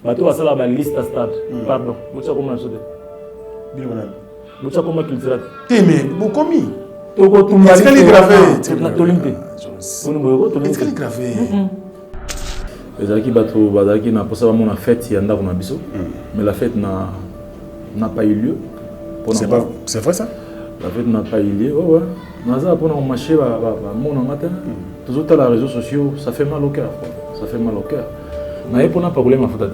bato basala ba liste à stade pardon mucha koma sote mucha koma culture mais bokomi toko tumba est-ce que gravé tolimte on boyo tolimte est-ce que gravé ezalaki bato bazalaki na posa bamona fête ya ndako na biso mais la fête n'a pas eu lieu. C'est vrai ça? La fête n'a pas eu lieu. Oh ouais. Naza pour nous marcher mon matin. Toujours dans les réseaux sociaux, ça fait mal au cœur. Ça fait mal au cœur. Mais pour n'a pas problème à foutre.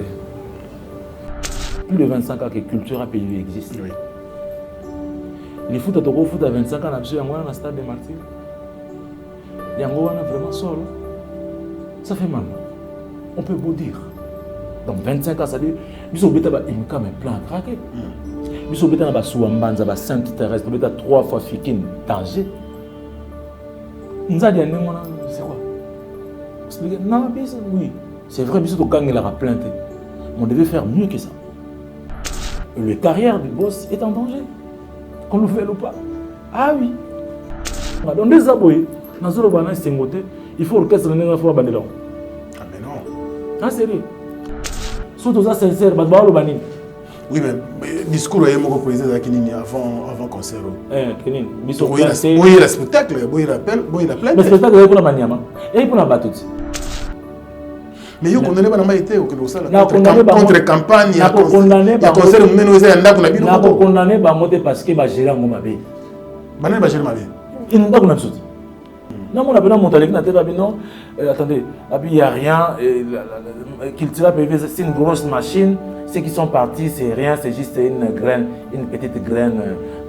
Plus de 25 ans que culture a pays existe. Oui. Les foot à 25 ans, il y a un stade de martyrs. Il y a vraiment solo. Ça fait mal. On peut beau dire. Donc 25 ans, ça dit, nous sommes bêta mais plein à craquer. Nous sommes bêta Souambanza, 5 terrestres, bêta 3 fois Fikin, danger. Nous avons dit, c'est quoi? Non, oui. C'est vrai, nous sommes gagné la plainte. On devait faire mieux que ça. Le carrière du boss est en danger. Qu'on le fait ou pas. Ah oui. Dans des aboyés, dans ce moment-là, il faut l'orchestre de la fois bandélon. Ah mais non. Ah sérieux. Surtout ça sincère, bah le banni. Oui mais discours est mon président avant concert. Kenin. Oui le spectacle, oui l'appel, oui la plainte. Le spectacle est pour la maniama et pour la battute. Mais yo condamné ba na été au que ça contre campagne ya condamné ba concert meno eza ndako na bino. Na ko condamné ba moté parce que ba gérer ngoma bé. Banane ba gérer ma bé. Il ndako na biso. Non, mon appel à mon talent, non. Attendez, il n'y a rien. Cultura PV, c'est une grosse machine. Ceux qui sont partis, c'est rien, c'est juste une graine, une petite graine.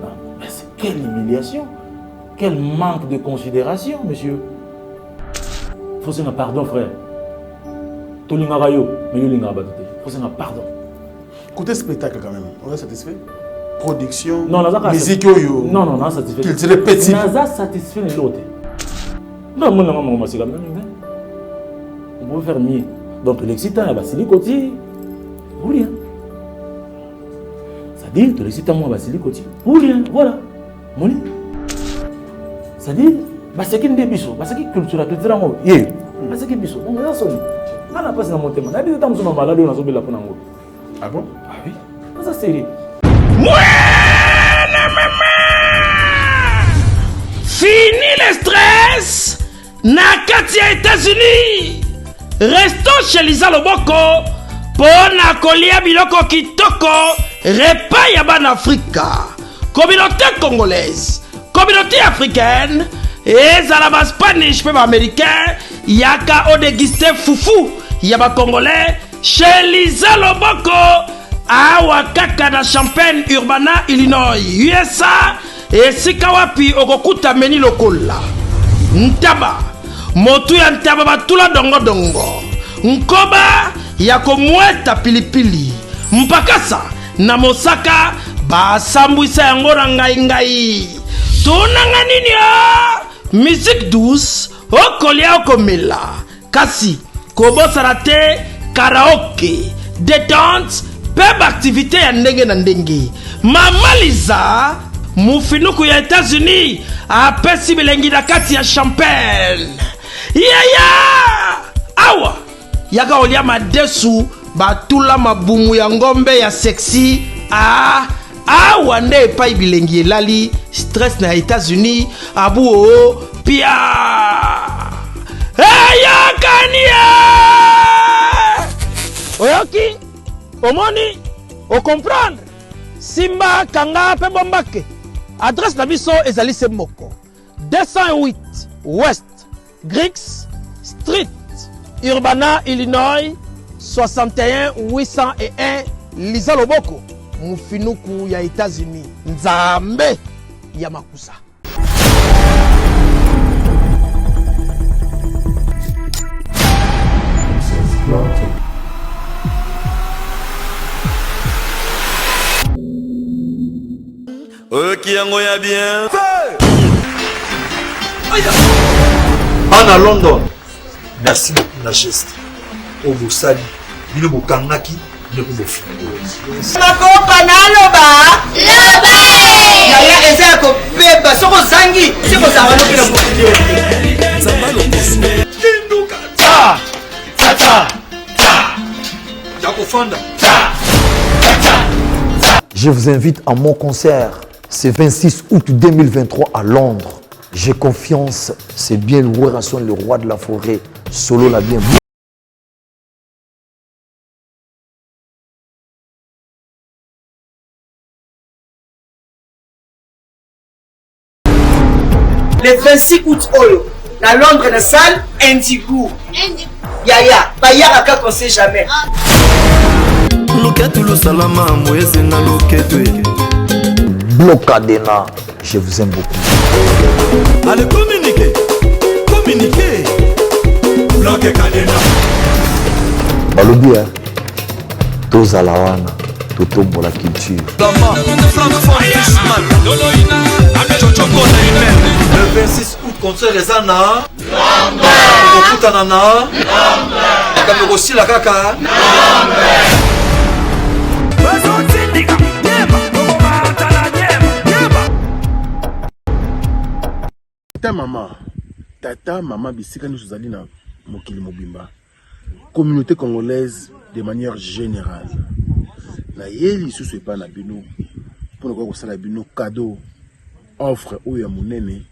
Non. Mais quelle humiliation, quel manque de considération, monsieur. Il faut un pardon, frère. Tout le monde mais il faut un pardon. Côté spectacle, quand même, on est satisfait. Production, non, musique, non, non, satisfait. Culture petit. On a satisfait l'autre. Non, on peut faire mieux. Donc l'excitant, il va se côté. Ou rien. C'est-à-dire, que l'excitant, moi, va se côté. Ou rien. Voilà. Moni. C'est-à-dire, c'est qu'il y a des bisous. C'est qu'il y a une culture. C'est qu'il y a des bisous. On a sonné. On a passé dans mon thème. On a dit que nous sommes malades. On a sauvé la peau. Ah bon? Ah oui. Ça, c'est sérieux. Fini le stress. Nakati ya États-Unis. Restons chez Lisa Loboko pour nakolia biloko kitoko repas ya ban Afrika. Communauté congolaise, communauté africaine et zalaba Spanish pe ba américain yaka o déguster foufou ya ba congolais chez Lisa Loboko awa kaka na Champaign Urbana Illinois USA et sikawapi okokuta meni lokola ntaba motu ya ntaba batula dongo dongo nkoba ya komweta pilipili mpakasa na mosaka basambwisa yango na ngai tunanga nini musique douce okolia okomela kasi kobosana te karaoke détente pe activité ya ndenge na ndenge Mama Liza mufinuku ya États-Unis apesi bilengi na kati ya Champagne awa yaka olia madesu batula mabumu ya ngombe ya sexy awa nde epai bilengi elali stress na États-Unis abu pia yakania oyoki omoni o comprendre simba kanga pe bombake adresse na biso ezali se moko 208 West Griggs Street Urbana Illinois 61 801 Lisa Loboko mufinuku ya États-Unis nzambe ya makusa. Qui yango ya bien. Ana London. Merci beaucoup la geste. Au Boussali, bino bokangaki, ne ko bofingo. Makopa naloba. Loba. Yaya eza ko beba soko zangi, siko za wano kila mmoja. Zambalo kusu. Kinduka. Ta. Ta. Ta. Jako Je vous invite à mon concert. C'est 26 août 2023 à Londres. J'ai confiance, c'est bien le roi de la forêt. Solo l'a bien. Le 26 août, à Londres, dans la salle, Indigo. Yaya, Bayaka qu'on sait jamais. Blocadena, je vous aime beaucoup. Allez, communiquez. Bloqué Cadena. Balobi, Tozalawana, Totombo la culture. Le 26 août, concert Ezana. Okutanana. Kamerosi la kaka. Tata maman bisika nous allons na mokili mobimba. Communauté congolaise de manière générale. Na yeli sous pas na bino pour ko sala bino cadeau offre ou ya monene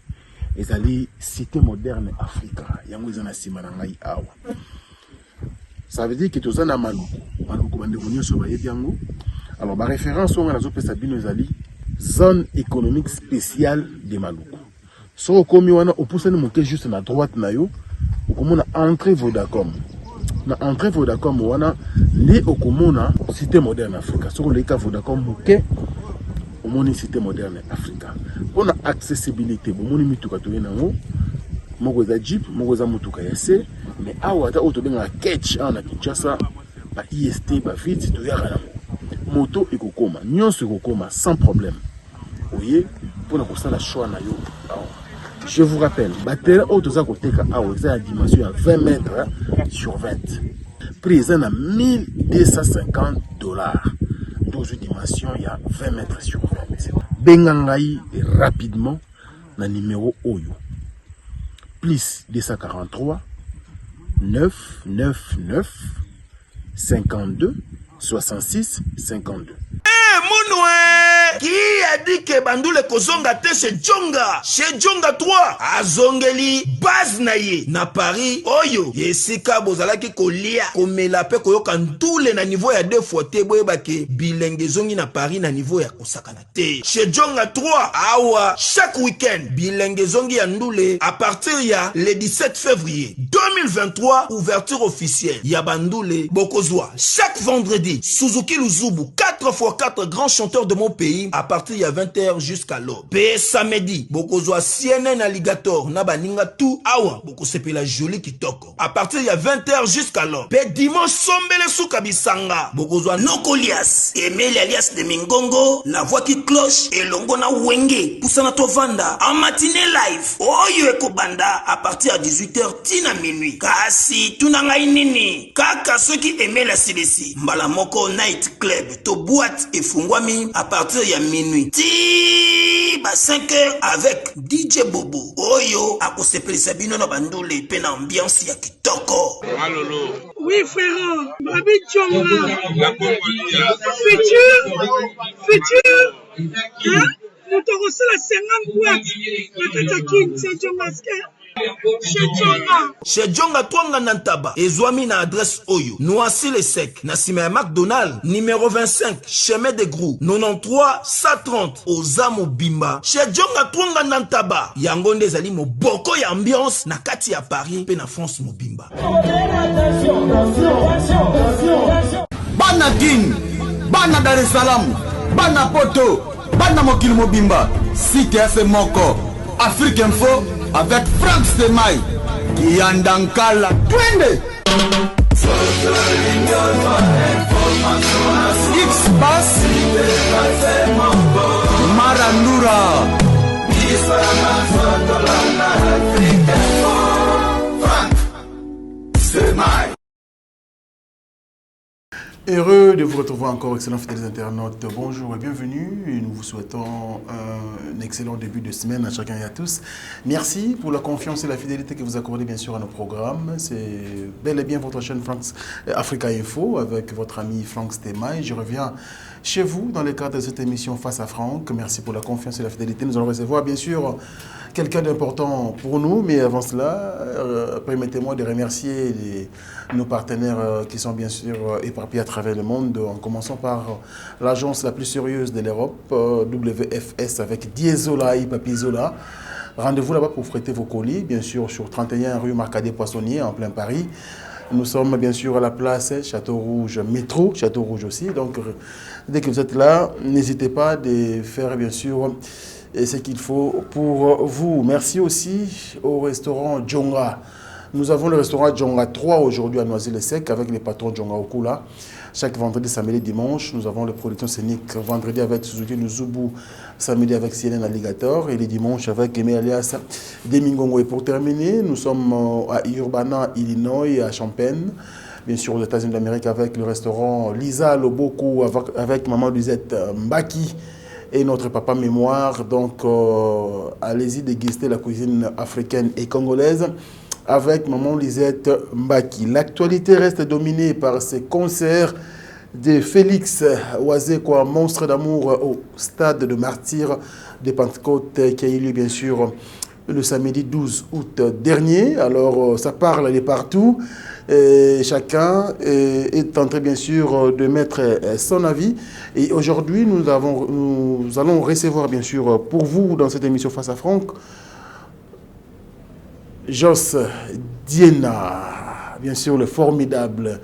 ezali cité moderne Africa yango ezana sima na ngai awa. Ça veut dire que tous na maluku bande konyo so ba yebiango. Alors ba référence on a zo pesa bino ezali zone économique spéciale de Maluku. So komi wana opusani moke juste na droite na yo okomona entrée Vodacom. Na entrée Vodacom wana li okomona cité moderne Africa. So le ka Vodacom moke omoni cité moderne Africa. Pona accessibilité bomoni mituka to yenango moko za Jeep, moko za mutuka ya C, mais awa ta auto benga catch na Kinshasa ba IST ba vite to yaka na moto ekokoma, nyonso ekokoma sans problème. Oye pour na la choix na yo. Je vous rappelle, batterie auto koteka awa c'est la dimension à 20 mètres sur 20. Prix à 1250 $. 12 dimensions, il y a 20 mètres sur 20. Bengangai rapidement na numéro Oyo. Plus 243 999 52 66 52. Qui a dit que Bandoule Kozonga te chez Djonga? Chez Djonga 3, à Zongeli, base naye, na Paris, Oyo, Yesika Bozalaki Kolia, Komelape Koyoka Ndoule na niveau ya 2 fois te, Boyebake, Bilenge Zongi na Paris na niveau ya Kosakana te. Chez Djonga 3, Awa, chaque week-end, Bilenge Zongi ya Ndoule, à partir ya le 17 février 2023, ouverture officielle, ya Bandoule, Bokozwa, chaque vendredi, Suzuki Luzubu, 4x4 grands chanteurs de mon pays, à partir il y a 20h jusqu'à l'aube. Pe samedi, Bokozwa CNN Alligator, Nabaninga tout, awa, Bokosepe la jolie kitoko. À partir il y a 20h jusqu'à l'aube. Pe dimanche, Sombele Soukabisanga, Bokozwa Nokolias, Emeli alias de Mingongo, la voix qui cloche, et Longona Wenge, Poussana Tovanda, en matinée live, Oyo Ekobanda, à partir à 18h, Tina minuit. Kasi, Tunanga Inini, Kaka ceux qui aimaient la CDC, Mbalamoko Night Club, to boîte et Fungwami, à partir il y a minuit. Ti ba 5h avec DJ Bobo. Oyo akosepeli sabino na bandule pe na ambiance ya kitoko. Malolo. Oui frère, Babi Djonga. La Congolia. Futur. Hein? Nous te reçons la 50 boîtes. La Katakin, c'est Djongaske. Chez Djonga Twanga Nantaba, Ezwami na adresse Oyo, Noisy le Sec, Nassima McDonald, numéro 25, chemin de Grou, 93 130, Ozamo Bimba. Chez Djonga Twanga Nantaba, Yangonde Zali mo boko ya ambiance, na kati ya Paris, pe na France mo Bimba. Bana King, Bana Dar es Salaam, Bana Poto, Bana Mokil Mobimba, CTF Moko, Afrique Info, avec Frank Stemai, Kiandankala, Twende! X-Bass, Marandura, Frank Stemai. Heureux de vous retrouver encore, excellents fidèles internautes. Bonjour et bienvenue. Et nous vous souhaitons un excellent début de semaine à chacun et à tous. Merci pour la confiance et la fidélité que vous accordez bien sûr à nos programmes. C'est bel et bien votre chaîne Africa Info avec votre ami Franck Stema. Et je reviens chez vous dans le cadre de cette émission Face à Franck. Merci pour la confiance et la fidélité. Nous allons recevoir bien sûr quelqu'un d'important pour nous, mais avant cela, permettez-moi de remercier nos partenaires qui sont bien sûr éparpillés à travers le monde, en commençant par l'agence la plus sérieuse de l'Europe, WFS, avec Diesola et Papi Zola. Rendez-vous là-bas pour fréter vos colis, bien sûr, sur 31 rue Marcadet-Poissonnier, en plein Paris. Nous sommes bien sûr à la place Château-Rouge, métro, Château-Rouge aussi. Donc, dès que vous êtes là, n'hésitez pas à faire bien sûr ce qu'il faut pour vous. Merci aussi au restaurant Djonga. Nous avons le restaurant Djonga 3 aujourd'hui à Noisy-le-Sec avec les patrons Djonga Okula. Chaque vendredi, samedi, dimanche, nous avons les productions scéniques. Vendredi avec Suzuki Nuzubu, samedi avec CNN Alligator et les dimanches avec Aimé alias Demingongo. Et pour terminer, nous sommes à Urbana, Illinois, à Champaign. Bien sûr, aux États-Unis d'Amérique avec le restaurant Lisa Loboko avec maman Lisette Mbaki et notre papa mémoire. Donc, allez-y déguster la cuisine africaine et congolaise avec maman Lisette Mbaki. L'actualité reste dominée par ces concerts de Félix Oazekwa, monstre d'amour au stade de martyrs de Pentecôte qui a eu lieu bien sûr le samedi 12 août dernier. Alors, ça parle de partout. Et chacun est en train bien sûr de mettre son avis. Et aujourd'hui, nous allons recevoir bien sûr pour vous dans cette émission Face à Franck, Jos Diena, bien sûr le formidable,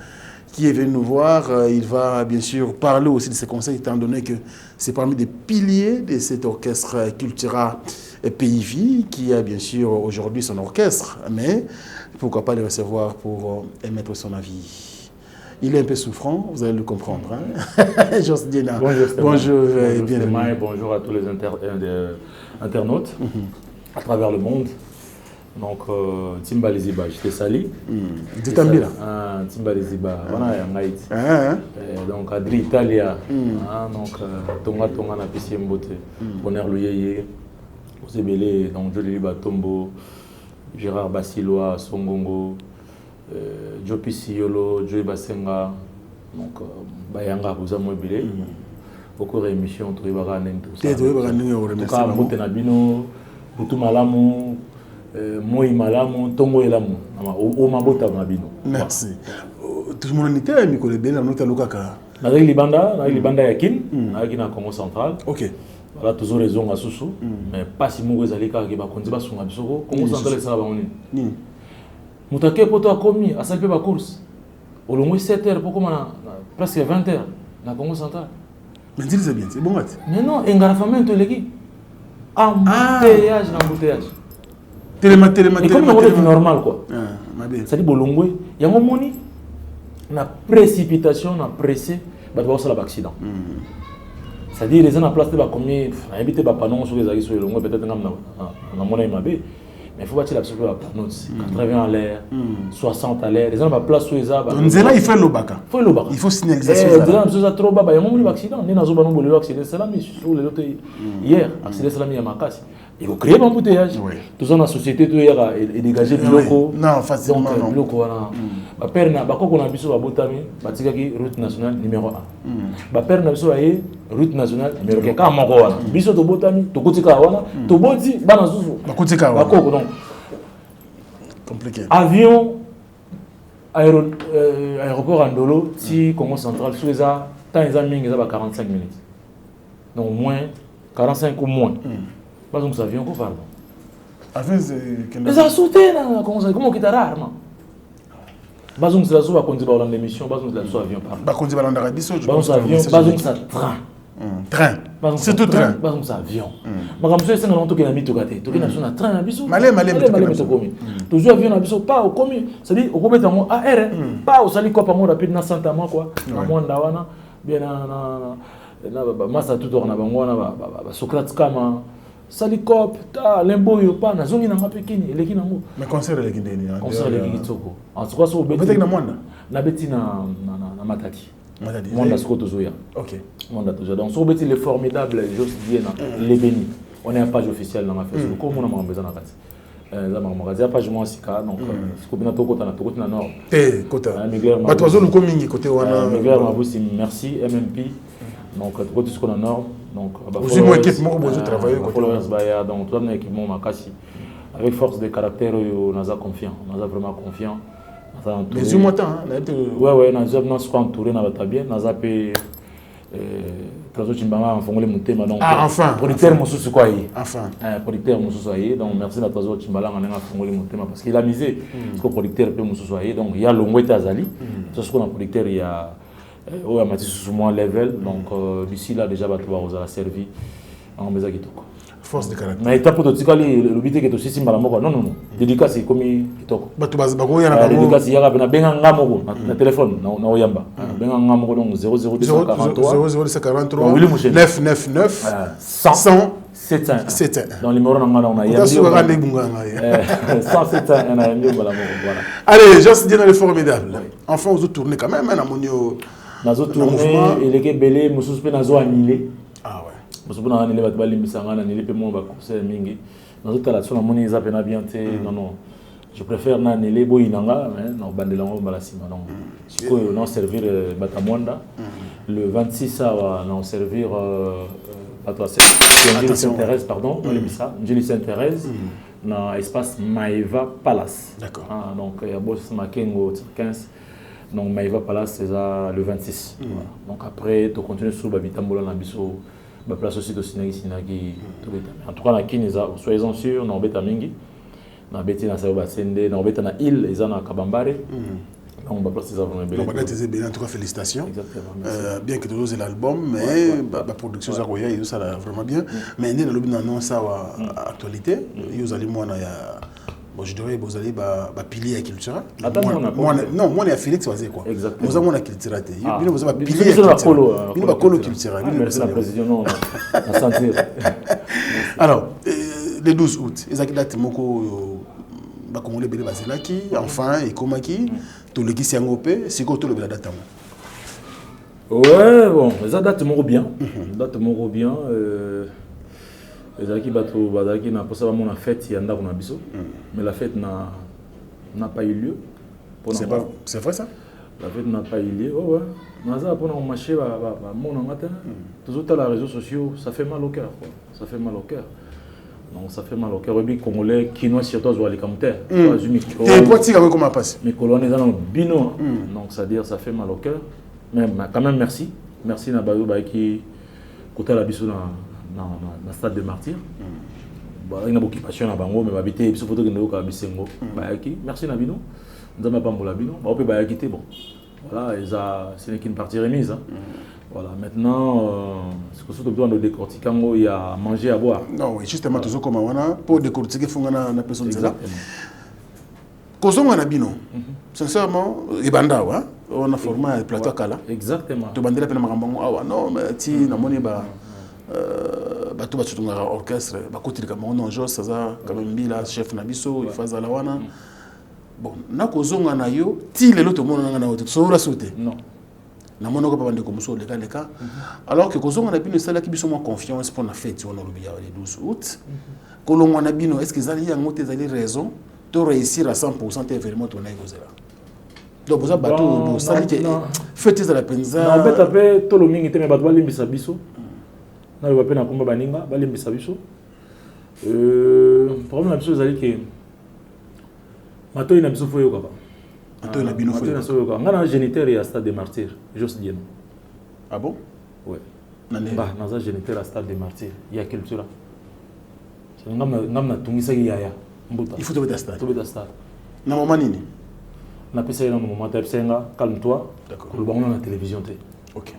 qui est venu nous voir. Il va bien sûr parler aussi de ses conseils, étant donné que c'est parmi des piliers de cet orchestre Cultura PIV, qui a bien sûr aujourd'hui son orchestre, mais pourquoi pas le recevoir pour émettre son avis. Il est un peu souffrant, vous allez le comprendre. Hein? Jos Diena. Bonjour et bienvenue. Bonjour à tous les internautes à travers le monde. Donc, Timbali Ziba, je te salue. Ditambi là. Timbali Ziba, voilà, en Haïti. Donc, Adri Italia. Donc, Tonga na pisi mbote. Bonheur Luyeye. Osebele, donc Joli Batombo, Gérard Basiloa, Songongo, Jopi Siolo, Joey Basenga. Donc, Bayanga, vous avez mobile. Beaucoup de émissions, tout le monde. En tout cas, Mbote Nabino, Boutou Malamu. Moi malamu tongo elamu o mabota mabino. Merci. Tout le monde était mi kolebe na nota lokaka. Na libanda yakin na kina Congo central. OK. Voilà toujours raison à susu mais pas si mo ezalika ke ba konzi ba sunga bisoko Congo central ça ba ngoni. Ni. Mutake poto akomi asalpe ba course. Au long 7h pour comment presque 20h na Congo central. Mais dis c'est bien, c'est bon. Mais non, engarafamento leki. Embouteillage na embouteillage. Et comme c'est normal quoi. Ça dit bolongwe, il y a un moment na précipitation, na pressé, bah tu vas sur l'accident. Ça dit les gens en place de la commune, invité ba panon sur les agues sur le long peut-être na mona imabé. Mais il faut bâtir l'absolu à panneau, 80 à l'air, 60 à l'air, les gens ba place sur les arbres. Donc là il faut le baka. Il faut signalisation. Les gens trop bas, il y a un moment d'accident, ni na zo ba non bolelo accident, c'est la mise sur les autres hier, accident c'est la mise à Makasi. Il faut créer un embouteillage. Tout ça dans la société, tout est dégagé de locaux. Non, facilement. Donc, locaux, voilà. Ma père n'a pas qu'on a vu sur la Botami, route nationale numéro 1. Ma père n'a pas vu route nationale numéro 1. Quand on a vu sur la Botami, tu as vu voilà, tu as vu compliqué. Avion, aéroport Andolo, si Congo central, sous les temps, ils ont 45 minutes. Donc, moins 45 ou moins. Pas donc ça vient encore pardon. Enfin c'est mais ça sauté là comment qui t'a rarement. Pas donc ça soit quand tu vas dans l'émission, pas donc ça soit avion pardon. Pas quand tu vas dans l'Arabie Saoudite. Pas donc ça avion, pas donc ça train. Train. C'est tout train. Pas donc ça avion. Mais comme ça c'est dans tout qui na mis tout gâté. Tout qui na sur un train na biso. Malé to komi. Toujours avion na biso pas au komi. Ça dit au komi tango AR pas au sali quoi pas mo rapide na Santa moi quoi. Na mwanda wana bien na masa tout on na bango na ba Socrates kama Salikop, lembo yo pa na zongi na ngapekini eleki nango. Mais concert eleki ndeni. Concert eleki tsoko. En tout cas so beti. Beti na mwana. Na beti na matati. Monde Asco Tozoya. Ok. Monde Tozoya. Donc, sur le formidable, Jos Diena, les bénis. On est à page officielle dans la Facebook. Comment on a besoin de la page moi donc c'est comme côté na nord côté bah toi zone comme côté wana Miguel Mabousi merci MMP donc côté ce qu'on a nord donc vous une équipe moi vous travaillez côté Baya donc toi une équipe makasi avec force de caractère on a confiant on a vraiment confiant mais du mois temps ouais on a se entouré na batabien na zape Trazo Chimbanga enfongole mutema donc enfin producteur mosusu quoi yi enfin producteur mosusu yi donc merci na Trazo Chimbanga nga enfongole mutema parce qu'il a misé parce que producteur peut mosusu yi donc il y a longweta azali ce qu'on a producteur il y a au amati sous moins level donc d'ici là déjà bato ba ozala servi en meza kitoko force de caractère mais étape totikali le but que to sisi mbala moko non dédicace comme kitoko bato bako yana ba dédicace ya ba na benga ngamoko na téléphone na oyamba benga ngamoko donc 00243 999 100 7 dans le numéro na ngana on a yambi 107 na yambi mbala moko voilà allez juste dire le formidable enfin on tourner quand même na monio nazo tourner et les belé mususu pe nazo annuler parce que on a les batbali misangana ni les paiements ba conseil mingi dans toute la zone moni za pena bien té non je préfère na les boy nanga mais non bandelango balasima donc siko non servir batamonda le 26 ça va non servir Pato Sainte-Thérèse pardon Julie Sainte-Thérèse dans espace Maeva Palace d'accord donc il y a boss Makengo 15 donc Maeva Palace c'est ça le 26 donc après tu continues sur babitambola na biso ba place aussi de sinagi en tout cas na kiniza soyez-en sûrs na obeta mingi na beti na sayo basende na obeta na île ezana kabambare donc ba place ça vraiment bien en tout cas félicitations bien que toujours c'est l'album mais la production ça roya ça vraiment bien mais né na lobi na non ça actualité vous allez moi na ya bon je dirais vous allez ba pilier culturel non moi à Félix vas quoi nous avons la culture té vous avez pilier culturel ba colo culturel merci la président non à sentir alors le 12 août ezaki date moko ba congolais belé bazelaki enfin et komaki to le kisi yango pe siko to le bela date ouais bon ça date moko bien ezalaki bato bazalaki na posa bamona fête ya ndako na biso mais la fête n'a pas eu lieu c'est vrai ça la fête n'a pas eu lieu ouais naza pona marché bamona ngata toujours les réseaux sociaux ça fait mal au cœur quoi ça fait mal au cœur donc ça fait mal au cœur et congolais kinois surtout zo les camter zo micro et pourquoi tu comment passer mes colonnes dans bino donc ça dire ça fait mal au cœur mais quand même merci na bayo ba qui côté la biso na stade de martyr bah il y a beaucoup passion na bango mais babité biso photo que ka bisengo ba qui merci na bino nzamba pambola bino ba opé ba quitter bon voilà et ça c'est une partie remise hein. Voilà maintenant ce que surtout doit nous décortiquer il y a manger à boire non oui justement toujours comme on pour décortiquer fungana na personne là kozonga na bino sincèrement ibanda wa on a formé un plateau kala exactement to bandela pena makambo awa non mais ti na moni ba bato batunga orchestre bakotilika mongo Jos ça quand même bila chef na biso ifaza la wana bon na kozonga na yo ti lelo to mona na wote so la sauter non na mona ko bande comme so leka leka alors que kozonga na bino sala ki biso mo confiance pour la fête on le le 12 août kolonga na bino est-ce que zali yango te zali raison de réussir à 100% t'es vraiment ton égozela donc vous avez bateau bon sali que fête za la penza non beta pe to lo mingi te me bato balimbisa biso na le bape na komba baninga balimbisa biso problème na biso ezali ke matoi na biso foyo kaba matoi na bino foyo kaba ngana géniteur ya stade des martyrs Jos Diena ah bon ouais ba naza géniteur à stade des martyrs ya culture ngam na tungisa yaya mbuta il faut tomber stade na moment nini na pesa na moment ta psenga calme-toi d'accord le bango na télévision té OK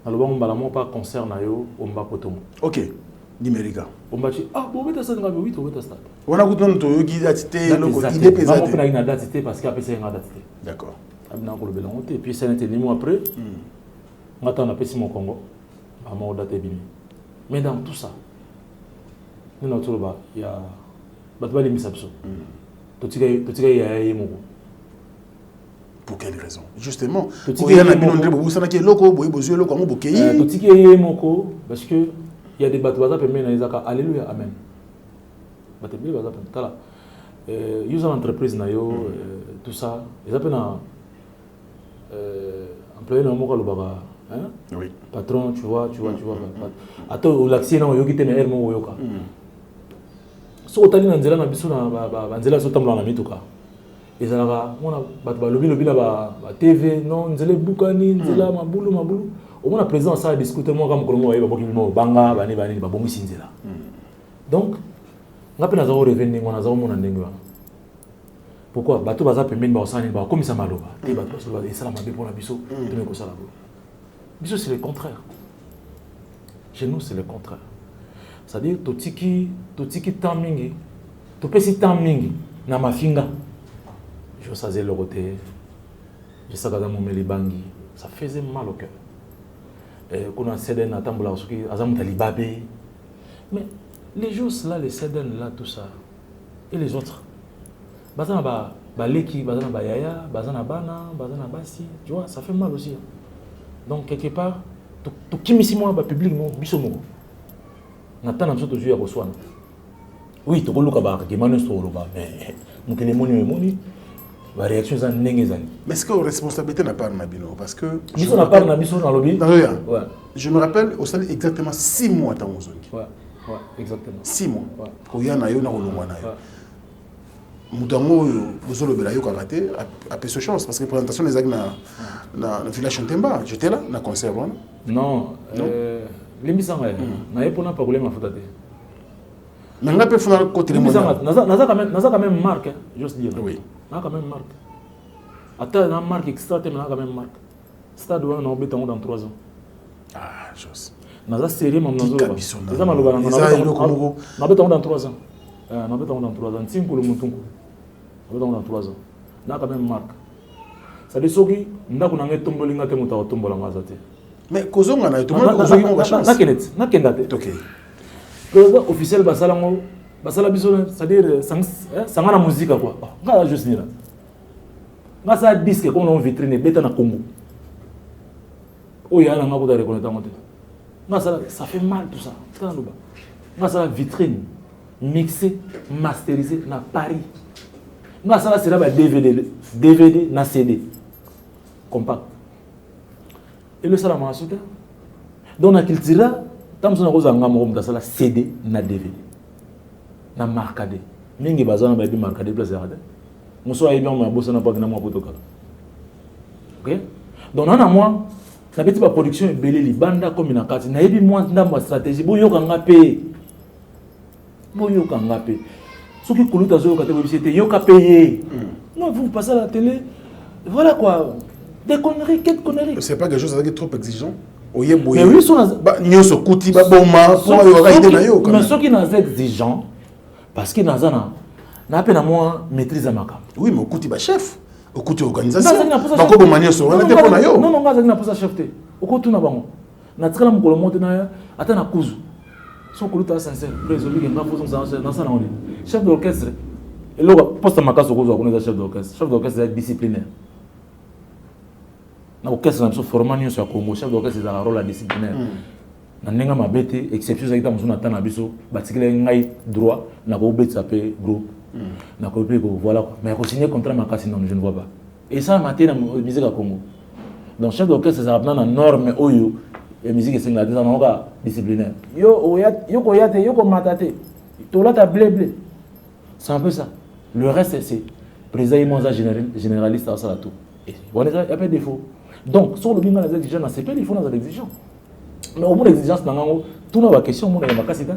na le bango mbala mo pas concert na yo omba potomo OK numérica omba chi bon beta stade ngabe 8 beta stade wana kutono to yoki date té loko idée pesate na ina date té parce que apesa nga date té d'accord abina ko le belango té puis ça n'était ni mois après ngata na pesi mon Congo ama date bini mais dans tout ça nous notre ba ya batbali misabso to tiga ya yemoko Pour quelle raison? Justement, Totiki il y a ye un moko. peu de loko, bozo loko, on bokei. Totiki ye moko parce que il y a des bateaux bazar permet na izaka alléluia amen. Bateau bi bazar permet tala. User entreprise na yo tout ça, ils appellent na employé na moko lobaka, hein? Oui. Patron, tu vois. Attends, l'accès na yo kite na air mo yoka. So otali na nzela na biso na ba nzela so tamla na mituka. Ezalaka mona bato balobi na ba TV non nzela bukani nzela mabulu au moins président ça discuter moi comme kolongo ba boki mo banga bani ba bomisi nzela. Donc ngape na zawo revenir ngona zawo mona ndenge wana. Pourquoi bato baza pembeni ba osani ba komisa maloba te bato so ba esala mabe pour na biso te me ko sala bo. Biso c'est le contraire. Chez nous c'est le contraire. C'est-à-dire totiki temps mingi topesi temps mingi na mafinga. Je savais le côté, je savais que mon bangi, ça faisait mal au cœur. Quand on a cédé à Tamboula, Azam Talibabé. Mais les jours là, les cédés là, tout ça, et les autres, Bazana ba Leki, Bazana ba Yaya, Bazana Bana, Bazana Basi, tu vois, ça fait mal aussi. Donc quelque part, tout qui m'y moi, public, non, bisomo. Nathan a toujours joué à Roswan. Oui, tu peux le cabaret, qui manus sur le bas, mais mon télémoni. La réaction est négative. Mais est-ce que la responsabilité n'a pas de Nabino? Parce que. Je n'a pas de Nabino dans le lobby. Ouais. Je me rappelle, au stade exactement 6 mois à Mozambique. Ouais, exactement. 6 mois. Pour y en avoir Moutango, vous avez eu karaté, a peu de chance. Parce que la présentation des actes dans le village Chantemba, j'étais là, dans le concert. Non. L'émission, n'a pas de problème à faire. Mais on a pu faire un côté de moi. N'a quand même marque, juste dire. Oui. N'a quand même marque. Attends, la marque extra, mais n'a quand même marque. Stade où on a embêté dans 3 ans. Ah, chose. N'a série, mais on a embêté dans 3 ans. On a embêté dans 3 ans. 5 pour le mouton. On a embêté dans 3 ans. N'a quand même marque. Ça dit, ce qui, n'a qu'on a un tombeau, n'a qu'un tombeau la mazate. Mais Kozong en a tout le monde a chance. N'a qu'un date. Ok. Le officiel Basalango, Basala Bison, c'est-à-dire, ça m'a la musique quoi. Regarde juste là. Là, ça disque qu'on a en vitrine, bêta na Congo. Oh, il y a un peu de reconnaissance. Là, ça fait mal tout ça. Là, ça vitrine, mixée, masterisée, na Paris. Là, ça sera DVD, na CD. Compact. Et le salam a sauté. Donc, on tira. Tant que nous avons un CD na DVD, na marqué. Mingi bazana ba bi marqué place arade. Muso ayi bien ma bossa na pas na mo potoka. OK? Donc on a moi na petite production belé li banda comme na kati na yebi moi ndamba stratégie bo yoka ngapé. Bo yoka ngapé. Ce qui kuluta zo ka te publicité yoka payé. Non, vous passez à la télé. Voilà quoi. Des conneries, quelles conneries. C'est pas quelque chose qui est trop exigeant. Mais oui, mais ceux qui sont exigeants, parce qu'ils n'ont pas moins maîtrise à ma carte. Oui, mais au côté chef, au côté organisation. Non, non, pas chef. Au côté na bango. Na tsala mukolo monte na ata na kuzu. Son koluta sincère, président qui n'a pas dans ça chef d'orchestre. Et là poste ma case au kuzu on est chef d'orchestre. Chef d'orchestre est disciplinaire. Na orchestre na so formation sur Congo, chef d'orchestre c'est un rôle disciplinaire. Na nenga mabete exception za ita muzuna tana biso batikile ngai droit na ko bet s'appelle groupe. Na ko pe ko voilà mais ko signer contrat makasi non je ne vois pas. Et ça maté na musique à Congo. Donc chef d'orchestre ça apprend na norme oyo et musique c'est la dans ka disciplinaire. Yo ko yate yo ko matate. To la ta blé. C'est un peu ça. Le reste c'est président Monza généraliste à ça tout. Et voilà, il y a pas de défaut. Donc, sur le bingo, les exigences, c'est pas il faut des exigences. Mais au bout des exigences, tout n'a pas question, il y a ma cassité.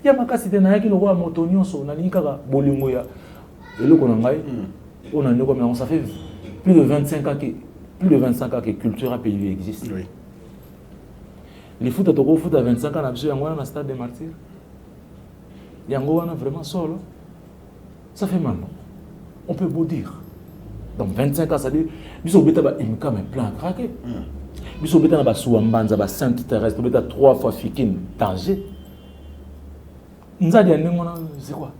Il y a ma cassité, il y a qui le voit motonio, on a dit bolingoya. Et là, on a dit ça fait plus de 25 ans que culture à pays existe. Oui. Les foot à 25 ans, il y a un stade des martyrs. Il y a vraiment solo. Ça fait mal, non? On peut beau dire. Donc 25 ans, ça dit, biso beta ba imka mais plein craqué. Biso beta ba Souambanza ba Sainte Thérèse, beta 3 fois Fikine, Tanger. Nzadi ngona c'est quoi?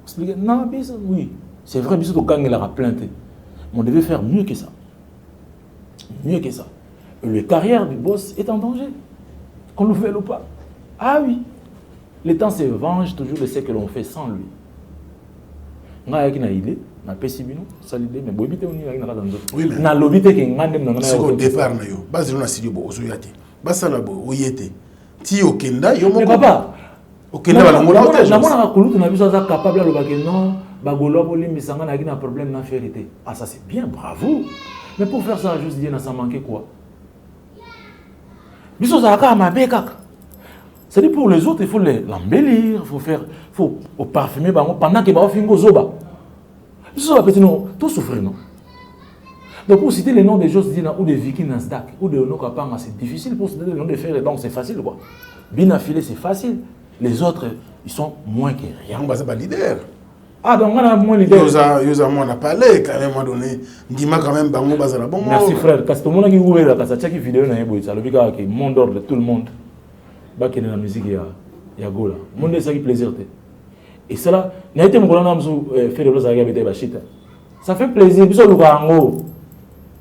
Expliquer non biso oui, c'est vrai biso to gagner la plainte. on devait faire mieux que ça. Mieux que ça. Et la carrière du boss est en danger. Qu'on le veuille ou pas. Ah oui. Le temps se venge toujours de ce que l'on fait sans lui. Nga yaki na idée, na pesibino, ça l'idée, mais boy bite on y a dans oui mais na lobité que ngandem na c'est au départ na yo. Base na studio bo ozoyate. Basa la bo oyete. Ti okenda yo moko. Mais papa, okenda ba ngola otage. Na mona kulutu na biso za capable lo ba que non, ba golo bolimi sanga na kina problème na vérité. Ah ça c'est bien, bravo. Mais pour faire ça juste dire na ça manquait quoi? Biso za ka mabe kaka. C'est-à-dire pour les autres, il faut l'embellir, il faut parfumer pendant que va finir zoba. Ça va peut-être non, tout souffrir non. Donc pour citer les noms des choses ou des Vikings Nasdaq ou de Onokapanga, c'est difficile pour citer les noms des frères, donc c'est facile quoi. Bien affilé, c'est facile. Les autres, ils sont moins que rien. On va pas leader. Ah donc on a moins leader. Yosa moi on a parlé quand même à un moment donné. Dis-moi quand même bango bazala bon. Merci frère. Parce que tout le monde qui ouvre la cassette, chaque vidéo na yebo, ça le bika que monde d'ordre tout le monde. Bah qui est dans la musique il y a go là. Monde c'est ça qui plaisir. Et cela, n'a été mon grand fait de l'os avec Bachita. Ça fait plaisir. Biso lukango.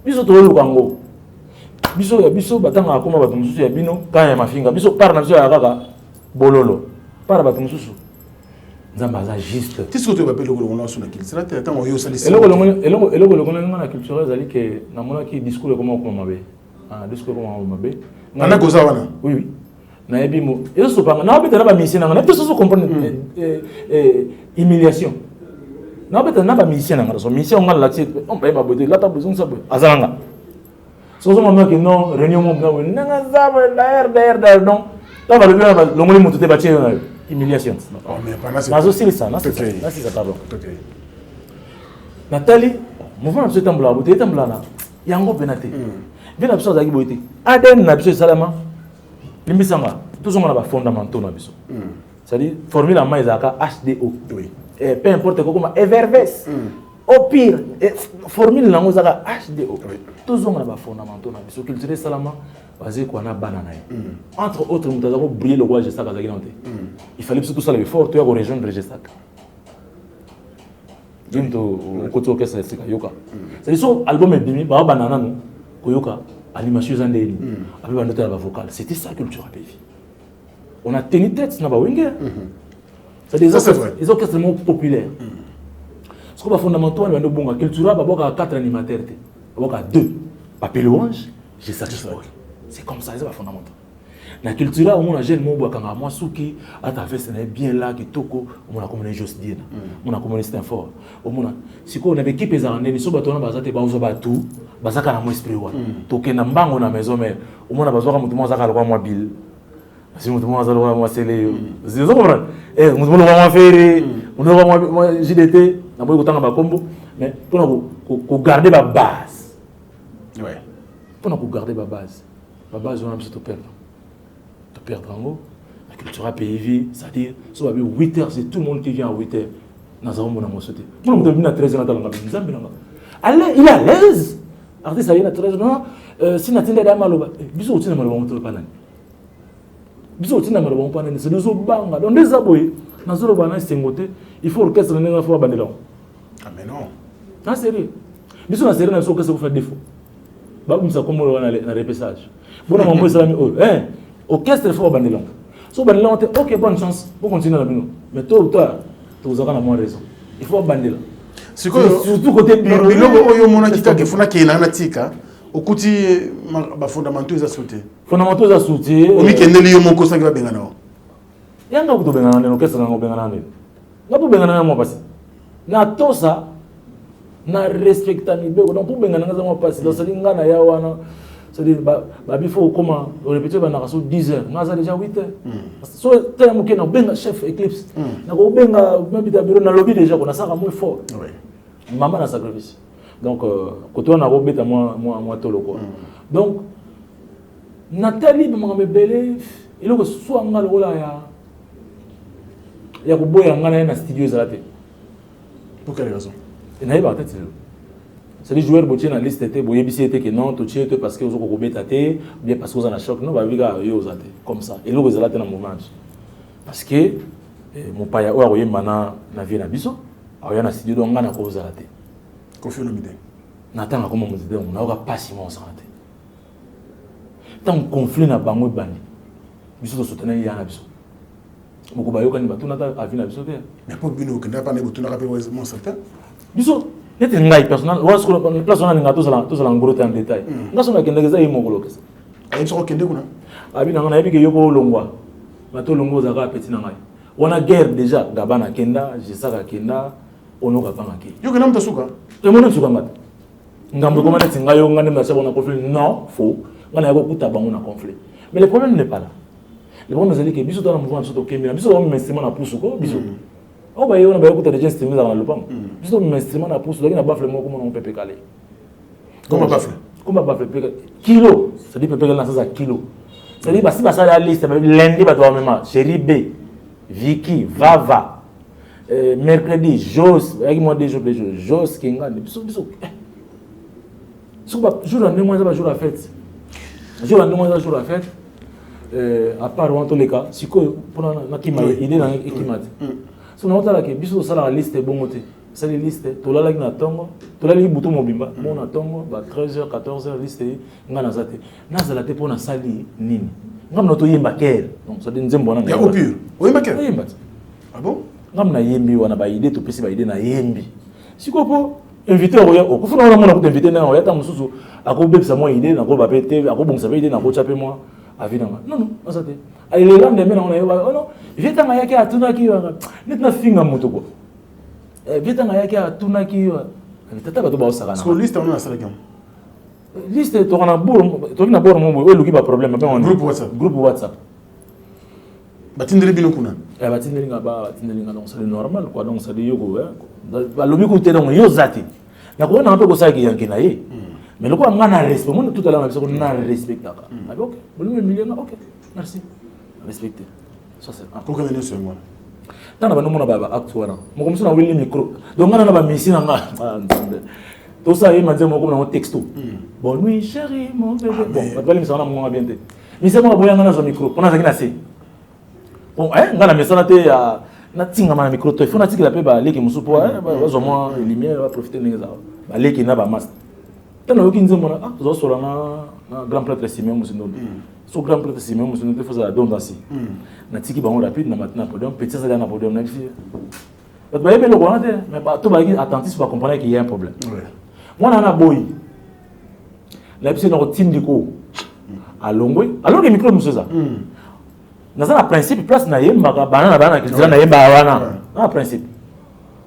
Biso to lukango. Biso batanga akoma batumususu ya bino kaya mafinga. Biso par na biso ya kaka bololo. Par batumususu. Nzamba za juste. Qu'est-ce que tu appelles le gouvernement sur la culture? C'est là tant on yo ça les. Et le gouvernement na culturel zali que na mona ki discours comment mabe. Ah discours comment mabe. Ana goza wana. Oui oui. Na ebimo et so pas na obeta na ba mission na pe so comprendre humiliation na obeta na ba mission na so mission on la tête on paye ma beauté là t'as besoin de ça azalanga so moment que non réunion mon na nga zaba d'air non ta va le longoli mutu te batie humiliation oh mais pas ça na so ça na ça pardon Nathalie mouvement absolu tambla beauté tambla na yango penate bien absolu zaki beauté adem na biso salama limbisanga tous on a des fondamentaux na biso c'est-à-dire formule en maïs HDO oui et peu importe comment everves au pire formule na ngozaka HDO tous on a des fondamentaux na biso culture salama basé quoi na banana entre autres nous avons briller le roi Gestac à Zaguinante il fallait surtout ça l'effort tu as rejoindre Gestac donc côté orchestre c'est yoka c'est son album est bimi ba banana no koyoka animation zandeli avec un notaire vocal c'était ça culture à pays on a tenu tête na ba winger c'est des les orchestres populaires ce qu'on va fondamentalement le bonga culture ba boka 4 animateurs boka 2 papier louange j'ai ça c'est comme ça c'est fondamental la culture au monde jeune mo boka nga moi souki ata veste na bien là que toko on a comme juste dire on a comme c'est fort au monde si ko on avait équipe za ndeni so bato na bazate ba uzo batu bazaka na mo esprit wa toke na mbango na maison mais au monde bazwa mutu mo zaka kwa moi bill si mutu mo zaka kwa moi sele vous comprendre mutu mo kwa moi ferré on va moi JDT na boy kotanga ba kombo mais pour garder ma base ouais pour garder ma base on a besoin de perdre en haut, la culture PIV, c'est-à-dire, soit à 8h, c'est tout le monde qui vient à 8h. Nous avons mon sauté. Nous avons 13 ans dans la il est à l'aise. Artiste, il a 13 ans. Si nous avons des malobas, bisous, tu n'as pas le panane. Bisous, tu n'as pas le panane. C'est des obanga. Donc, des aboyés, nous avons le c'est ngoté. Il faut l'orchestre, il faut abandoner. Ah, mais non. Non, sérieux. Bisous, la série, nous avons l'orchestre pour faire défaut. Bah, comme ça, comme on a le repêchage. Bon, on va dire, hein. Orchestre il faut abandonner. Si on abandonne, ok, bonne chance pour continuer la vie. Mais tôt ou tard, vous aurez la moins raison. Il faut abandonner. Surtout côté bureau. Il y a des gens qui font des anatika. Au côté fondamentaux à sauter. Fondamentaux à sauter. On dit qu'il y a des gens qui sont bien là. Il y a des gens qui sont bien là. Orchestre qui sont bien là. Il y a des gens qui sont passé. Na tout ça, na respectabilité. Donc pour bien là, nous avons passé. Donc c'est l'ingénieur na yawana. C'est-à-dire, il faut comment répéter 10 heures. Nous avons déjà 8 heures. Si tu as un chef Eclipse, tu as un lobby déjà, on a ça moins fort. Maman a sacrifice. Donc, quand on a un moi tout le quoi. Donc, Nathalie, il y a soit un rôle il y a un studio. Pour quelle raison? Il n'y a pas de c'est les joueurs qui sont dans la liste, que non, tu parce que vous avez bêté, bien parce que vous avez un choc, non, comme ça. Et là, vous avez un mouvement. Parce que mon père a eu un vie na biso, il y a un studio donc on a causé la tête. Confirmé. natanga comme mozide on a pas si mon santé tant conflit na bango bandi biso to soutenir ya na biso moko bayoka ni batuna ta avi na biso te mais pour bino que n'a pas ne botuna ka pe mon certain biso nete ngai personnel was ko place on a ngato sala ngoro en détail ngaso na kende za yimo kolo kesa ay so kende kuna abi na ngana yebike yoko longwa bato longo za ka petit na ngai on a guerre déjà gabana kenda jisaka kenda onoka panga ki yo kana mtasuka te mona suka mata ngambo ko mata tinga yo ngane na sabona conflit non faux ngana yako kuta bango na conflit mais le problème n'est pas là le problème c'est que biso dans le mouvement biso to kemina biso on m'estime na pousse ko biso on ba yo na ba kuta déjà estime dans le lopam biso m'estime na pousse donc na bafle moko mon pepe calé comment bafle kilo ça dit pepe na ça kilo ça dit basi basa la liste lundi ba to même chéri B Vicky Vava mercredi Jos avec moi des jours Jos kinga biso jour en moins jour à fête jour en moins jour à fête à part dans tous les cas si ko pour na kima idée na ekimate so na otala ke biso sala liste bongote ça les liste to la na tongo to la butu mobimba mon na tongo ba 13h 14h liste ngana zate na zala te pona sali nini ngam no to yemba kel donc ça dit nzembo na ya au pur o yemba kel yemba ah bon ngam na yembi wana ba idée to pesi ba idée na yembi siko po invité o ko funa mona ko invité na o yata mususu ako bebisa mo idée na ko ba pete ako bongsa ba idée na ko chape mo avinanga non ça te ay le lande mena on oh non vita nga yake atuna ki net na finga moto ko vita nga yake atuna ki tata ba to ba osaka na so liste on a ça là liste to na bor mo we luki ba problème ba on groupe WhatsApp batindiri bino kuna batindiri nga donc c'est normal quoi donc ça dit yoko ba lobi ko te donc yo zati na ko na pe ko sa ki yanke na ye mais le quoi on a respect moi tout à l'heure on a respecté ok bon me million ok merci respecter ça c'est pour que les sur moi tant na mona baba acte wana mo comme ça na wili micro donc ngana na ba misi na nga tout ça il m'a dit mo comme na texto bonne nuit chérie mon bébé bon ba mi ça na mo bien te mi c'est mo boya ngana zo micro on a ça qui na c'est bon ngana mi ça na te ya na tinga na micro to il faut na tikila pe ba leki musupo ba zo mo lumière va profiter neza ba leki na ba master tant na okinze mo na zo so na grand prêtre Simeon Musindo so grand prêtre Simeon Musindo te faisait la don danser na tiki bango rapide na maintenant podium petit ça na podium na fille but ba yebe le ko na te mais ba to ba attentif pour comprendre qu'il y a un problème moi na boy la psy na tindiko a longwe alors que micro musoza na ça na principe place na yemba bana ki na yemba wana na principe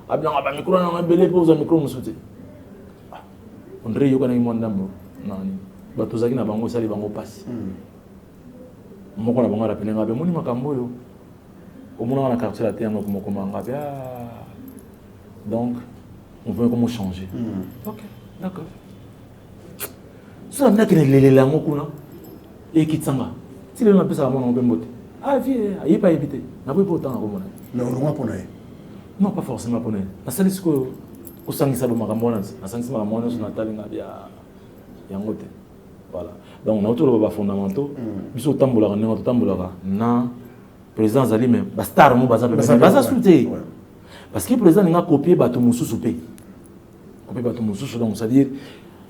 abia ba micro na belé pour za micro musote André yoka na imonda mo nani bato zaki na bango sali bango passe moko na bango rappeler ngabe moni makambo yo omona na quartier la terre moko moko ngabe donc on veut comment changer OK d'accord ça n'a que les lango kuna et kitsanga si le na pesa mona mbembote vie ayi pas éviter na pas autant na komona mais on va pour non pas forcément pour na sali siko osangisa ba makambo na sangisa makambo na na talinga bia yango te voilà donc on a autour de fondamentaux biso tambola na tambola na président zali même ba star mo baza souté parce que président nga copier bato mususu pe copier bato mususu donc c'est à dire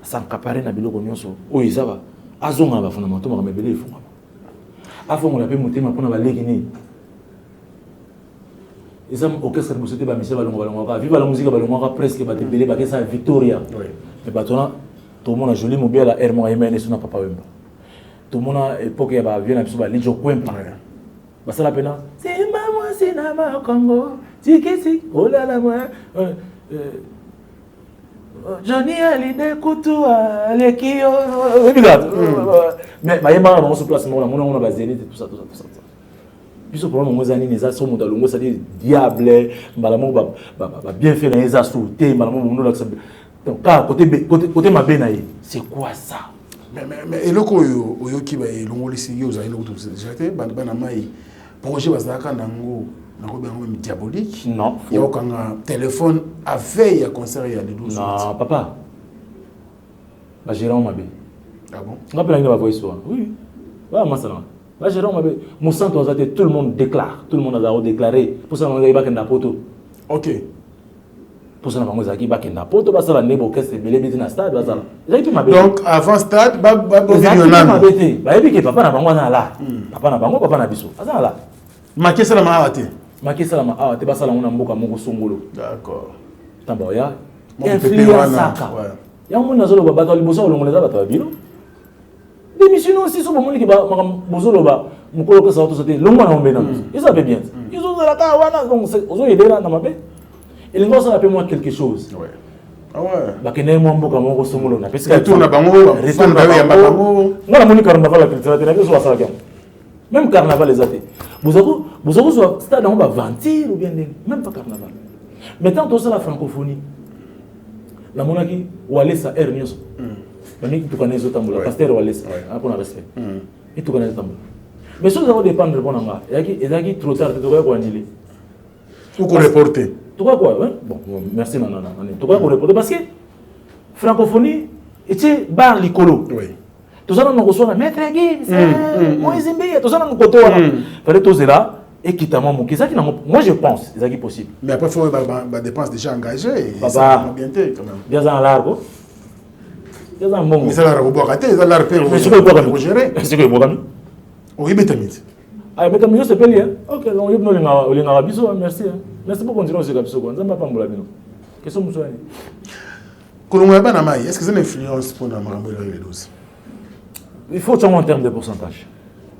ça encaparer na biloko nyonso o izaba azonga ba fondamentaux ma mebele ifunga afo mo la pe motema pona ba leki ni ils ont orchestre de musique ba mise balonga viva la musique balonga presque ba tebele ba kesa Victoria mais batona tout le monde a joli mobile à Hermon Emene sur na papa wemba tout le monde à époque ya ba vieux na biso ba lijo kwempa ba sala pena c'est maman c'est na ma Congo tikisi oh là là moi Johnny Hallyday kutu alekio mais yema na sur place mona ba zénith tout ça biso problème mo zani neza so mo dalongo ça dit diable malamo ba bien fait na eza sauté malamo mo na donc côté mabe na ye c'est quoi ça mais eloko oyo ki ba elongolisi yo za eloko tout ça te bana mai projet bazaka nango nako bengo même diabolique non ya okanga téléphone à veille à concert ya les 12 non papa ba gérant mabe ah bon ngapela ngi ba voice oui ba masala ba gérant mabe mo santo azate tout le monde déclare tout le monde a déclaré pour ça on va kenda poto OK Pour ça, on a dit que na poto basa la nebo orchestre belé beti na stade basa. Donc avant stade ba visionnement. Ba ebi que papa na bango na la. Papa na bango papa na biso. Asa la. Maké ça la ma awate. Maké ça la ma awate basa la ngona mboka moko songolo. D'accord. Tamba ya. Influence saka. Ya mona zolo ba bato liboso olongoleza bato babilo. Démission aussi sur le monde qui va bozolo ba mukolo ko sa auto sauter longo na ombena. Ils savent bien. Ils ont la ka wana donc aux aider là na mabe. Et les gens ça appelle moi quelque chose. Ouais. Ah ouais. Ba kene mo mboka moko songolo na parce que retour na bango, retour na ya bango. Non la moni carnaval la culture na biso ça la même carnaval les athées. Bozoko so stade on va ventir ou bien même pas carnaval. Maintenant tout ça la francophonie. La monaki wale sa air nyoso. Bani tu connais les autres pasteur wale sa pour un respect. Et tu connais les autres. Mais ça va dépendre bon nga. Ezaki trop tard tu dois quoi annuler. Ou qu'on reporter. Tu vois quoi hein? Bon, merci non. Tu vois qu'on reporter parce que francophonie était bar licolo. Oui. Tout ça on reçoit la maître Guy, Moïse Mbe, tout ça on côté là. Fallait tout là et quitamment mon qui ça qui moi je pense c'est ça qui est possible. Mais après faut ba dépenses déjà engagées. Papa bien quand même. Bien en largo. Bien en bon. Mais ça la reboire raté, ça la repère. Mais c'est quoi pour gérer? C'est quoi pour Oui, betamite. Ah, betamite c'est payé. OK, donc yo no linga biso, merci. Merci pour continuer ce biso quoi. Nzamba pa mbola bino. Question muswani. Kolongo ba na mai, est-ce que c'est une influence pour na marambo les doses? Il faut changer en termes de pourcentage.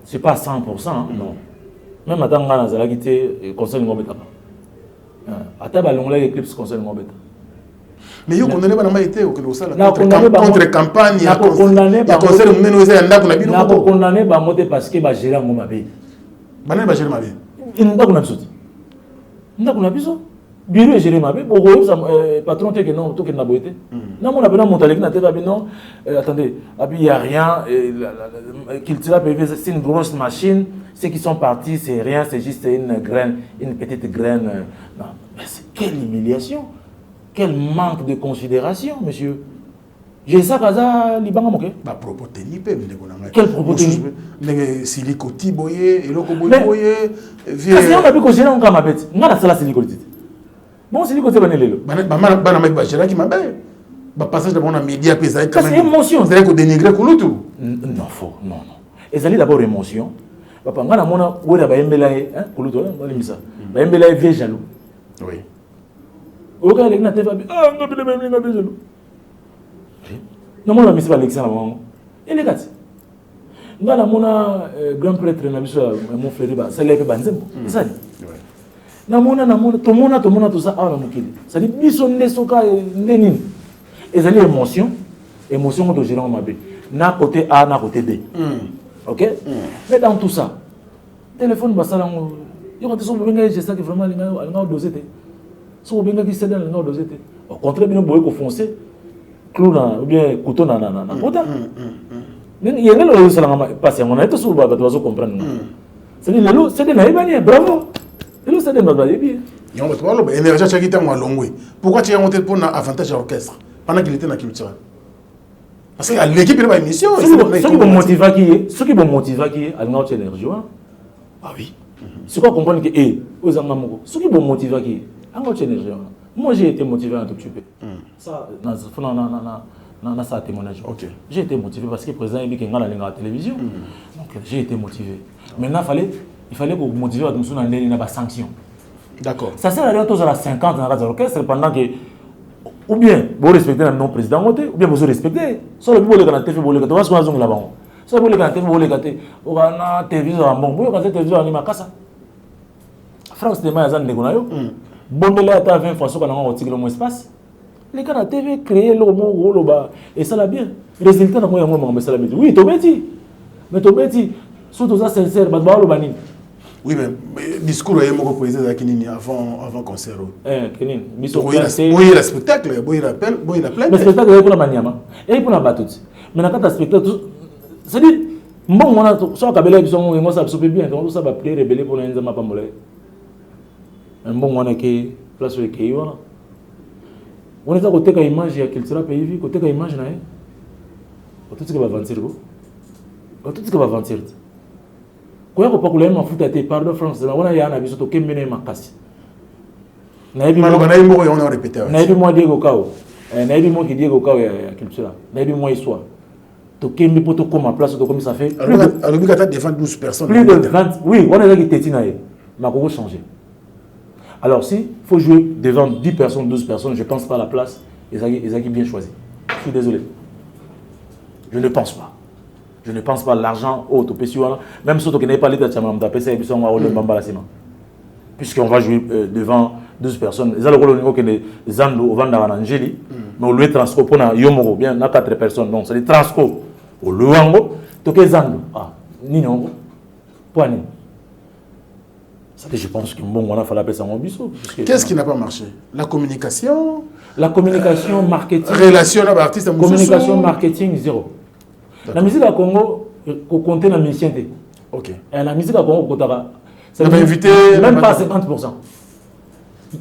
C'est pas 100%, non. Même à Tangana, ça a quitté le conseil de Ngobeta. À Taba, on a l'éclipse conseil de Ngobeta. Mais vous condamnez pas été au contre-campagne, il y a conseil de Ngobeta. On a condamné parce que j'ai géré un Ngobeta. Bané ba géré ma vie. Il n'a pas besoin. Il n'a pas besoin. Bureau est géré ma vie. Pour le patron, tu es non, tu es na boité. Non, on a besoin de monter avec na tête. Non, attendez, il n'y a rien. Cultura PV, c'est une grosse machine. Ceux qui sont partis, c'est rien, c'est juste une graine, une petite graine. Non, mais quelle humiliation, quel manque de considération, monsieur. J'ai ça, Kaza, Liban, ok? Bah, propos tenipé, mais quel propos tenipé? Mais silicoti boyé, et l'autre boyé, vieux. On a pu considérer un camabet. On a la salle silicoti. Bon, silicoti, c'est le Banamé Bachera qui m'a fait. Passage de mon média, c'est quand même. C'est émotion. C'est qu'on dénigre tout. Non, faux, non. Et ça, d'abord émotion. Papa, ngana mona wera ba yembela hein kuluto ba limisa ba yembela vie jaloux. Oui. Oka lekna te fabi ah ngobile ba yembela vie jaloux. Non mona misa ba leksa na bango. Ele kati. Ngana mona grand prêtre na biso mon frère ba salepe banzembo. Ça dit. Na mona to mona tout ça ah na mokili. Ça dit biso ndesoka ndeni. Ezali émotion de gérer ma bé. Na côté A na côté B. Ok? Mais dans tout ça, téléphone basalango, yo quand ils sont benga j'ai ça que vraiment linga dosé té. So benga qui c'est dans linga dosé té. Au contraire bino boye ko foncer clou na ou bien couteau na pota. Il y a le salanga passer on a tout sur ba bato comprendre. C'est le c'est de na ibani bravo. Le c'est de na ba yebi. Yo to lo énergie chakita mo longwe. Pourquoi tu as monté pour un avantage à orchestre pendant qu'il était dans culture? Parce que l'équipe est pas émission. Ceux qui vont motiver qui est, à notre énergie. Ah oui. C'est quoi comprendre que aux amours, ceux qui vont motiver qui est, à notre énergie. Moi j'ai été motivé un tout petit peu. Ça, dans ça témoignage. Ok. J'ai été motivé parce que le président il dit qu'il y a la télévision. Donc j'ai été motivé. Maintenant il fallait que vous motiviez à nous donner une sanction. D'accord. Ça sert à rien tous à la 50 dans l'orchestre pendant que ou bien vous respectez le non président ou bien vous respectez soit le boulot quand TV boulot quand on va se là bas soit boulot quand TV boulot quand on a télévision bon boulot quand télévision ni makasa France de maïs en négonayo bon de là t'as 20 fois soit quand on tigre le moins espace les gars la TV créer le mot rôle bas et ça l'a bien résultat na moi mais ça l'a bien oui Tobeti surtout ça sincère bah le bani. Oui, mais discours est mon président avant concert. Kenini. Oui, le spectacle, oui, il appelle. Le spectacle est pour la maniama. Et pour la battute. Mais quand tu spectacle, c'est-à-dire, bon, on a soit Kabila qui sont moi ça super bien, donc ça va prier rebelle pour les nzama pamolé. Un bon on a qui place le qui voilà. On est à côté de l'image il y a culture pays côté de l'image là. Tout ce qui va avancer go. Tout ce qui va avancer. Kwa ko pakula mafuta te pardon France na wana yana biso to kemene makasi nayebi on a répété nayebi moi Diego Kao nayebi moi qui Diego Kao ya culture nayebi moi histoire to kembi poto comme place to comme ça fait alors que tu défends 12 personnes plus de 20 oui on a qui tétina ma ko changer alors si faut jouer devant 10 personnes 12 personnes je pense pas à la place ils ont bien choisi je suis désolé je ne pense pas à l'argent au même si tu n'avez pas l'état de chambre puisqu'on va jouer devant 12 personnes ils ont le que les zando au vanda angeli mais le transco pour na yomoro bien na 4 personnes donc c'est le transco au luango to que zando ni non point ça je pense que bon on a fallu appeler ça mon biseau qu'est-ce qui n'a pas marché la communication marketing relation avec artiste communication marketing zéro. La musique à Congo, compter la mission. Ok. Et la musique à Congo, ça va inviter même pas 50%.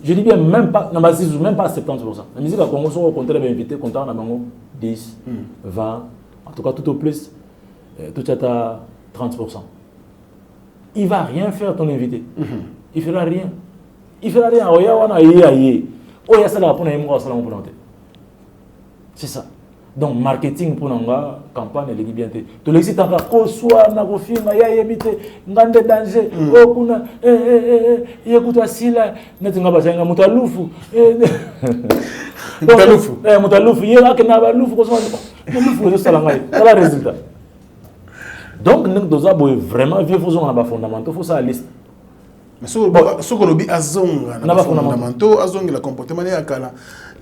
Je dis bien même pas, même pas 70%. La musique à Congo, si on compte les invités, compte en 10, 20, en tout cas tout au plus, tout à 30%. Il va rien faire ton invité. Il fera rien. C'est ça. Donc marketing pour nga campagne de bien to l'existe encore ko soit na ko film ya yebite ngande danger o kuna yekuta sila netinga basenga mutalufu mutalufu yela ke na balufu ko so lufu ko sala ngai la résultat donc nous doza boy vraiment vieux faut on a fondamentaux faut ça liste mais ce que lobi azonga na fondamentaux azonga le comportement ya kala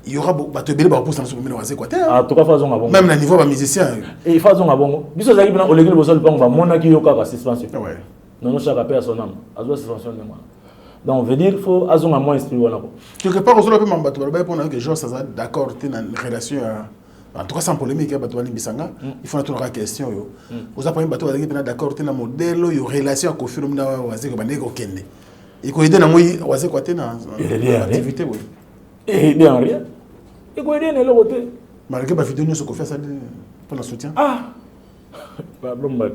il y aura bateau belé pour ça sur le quoi tout cas faisons bon même le niveau des musiciens et faisons bon biso zaki bina olegile bosol panga mona ki yoka ka suspension ouais non chaque personne azo suspension de moi donc veut dire faut azonga moins esprit wana ko quelque part on peut m'embato ba pour que genre ça d'accord tu na relation en tout cas sans polémique bateau bali bisanga il faut notre question yo vous apprenez bateau bali bina d'accord tu na modèle yo relation à confirmer na wazeko bandeko kende il ko aider na moi wazeko tena activité oui et bien rien et quoi dire le côté malgré ma vidéo nous ce qu'on fait ça pour le soutien pardon mal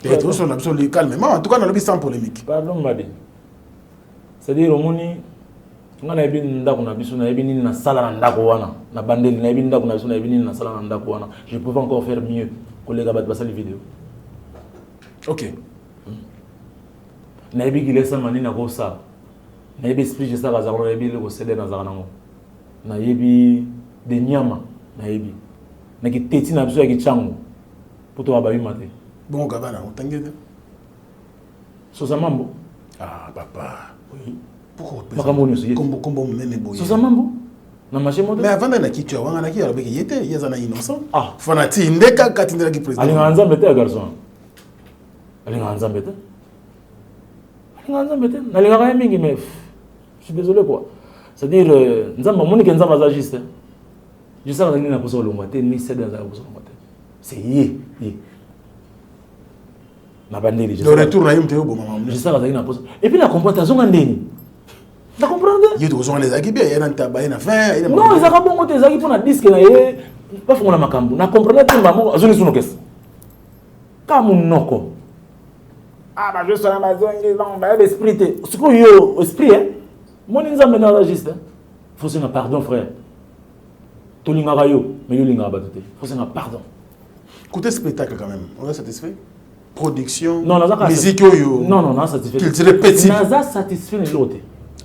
et tout sur l'absolu calmement en tout cas dans le sans polémique pardon mal c'est-à-dire au moni on a bien ndako na biso na bien na sala na ndako wana na bandeli na bien ndako na biso na bien na sala na ndako wana je pouvais encore faire mieux collègue bat passer les vidéos OK na bien qu'il laisse manina ko ça na yebi esprit je ça bazaro na yebi le ko céder na zarango na yebi de nyama na yebi na ki teti na biso ya ki chango poto ababi mate bon gabana otangede so samambo papa oui pourquoi makambo nyoso kombo mnene boye so samambo na marché moto mais avant na kitu wanga na ki alors beki yete yaza na innocent fanati ndeka katindela ki président ali nganza mbete garçon ali nganza mbete nalinga mingi mais je suis désolé quoi c'est-à-dire nzamba monique nzamba za juste je sais que na poso longate ni c'est dans za poso longate c'est yé na bandeli le retour na yimte bo maman je sais que na poso et puis la comportation ngandeni na comprendre yeto zo les akibia yana ntaba yana fin non za ka bongo te za ki pona disque na ye pas fongola makambo na comprendre te mbamo azoni suno kesi kama noko bah je suis Amazon donc bah l'esprit ce que yo esprit hein mon nzambe na juste faut se pardon frère to linga rayo mais yo linga batete faut se pardon côté spectacle quand même on est satisfait production non musique yo non satisfait qu'il dirait petit naza satisfait les autres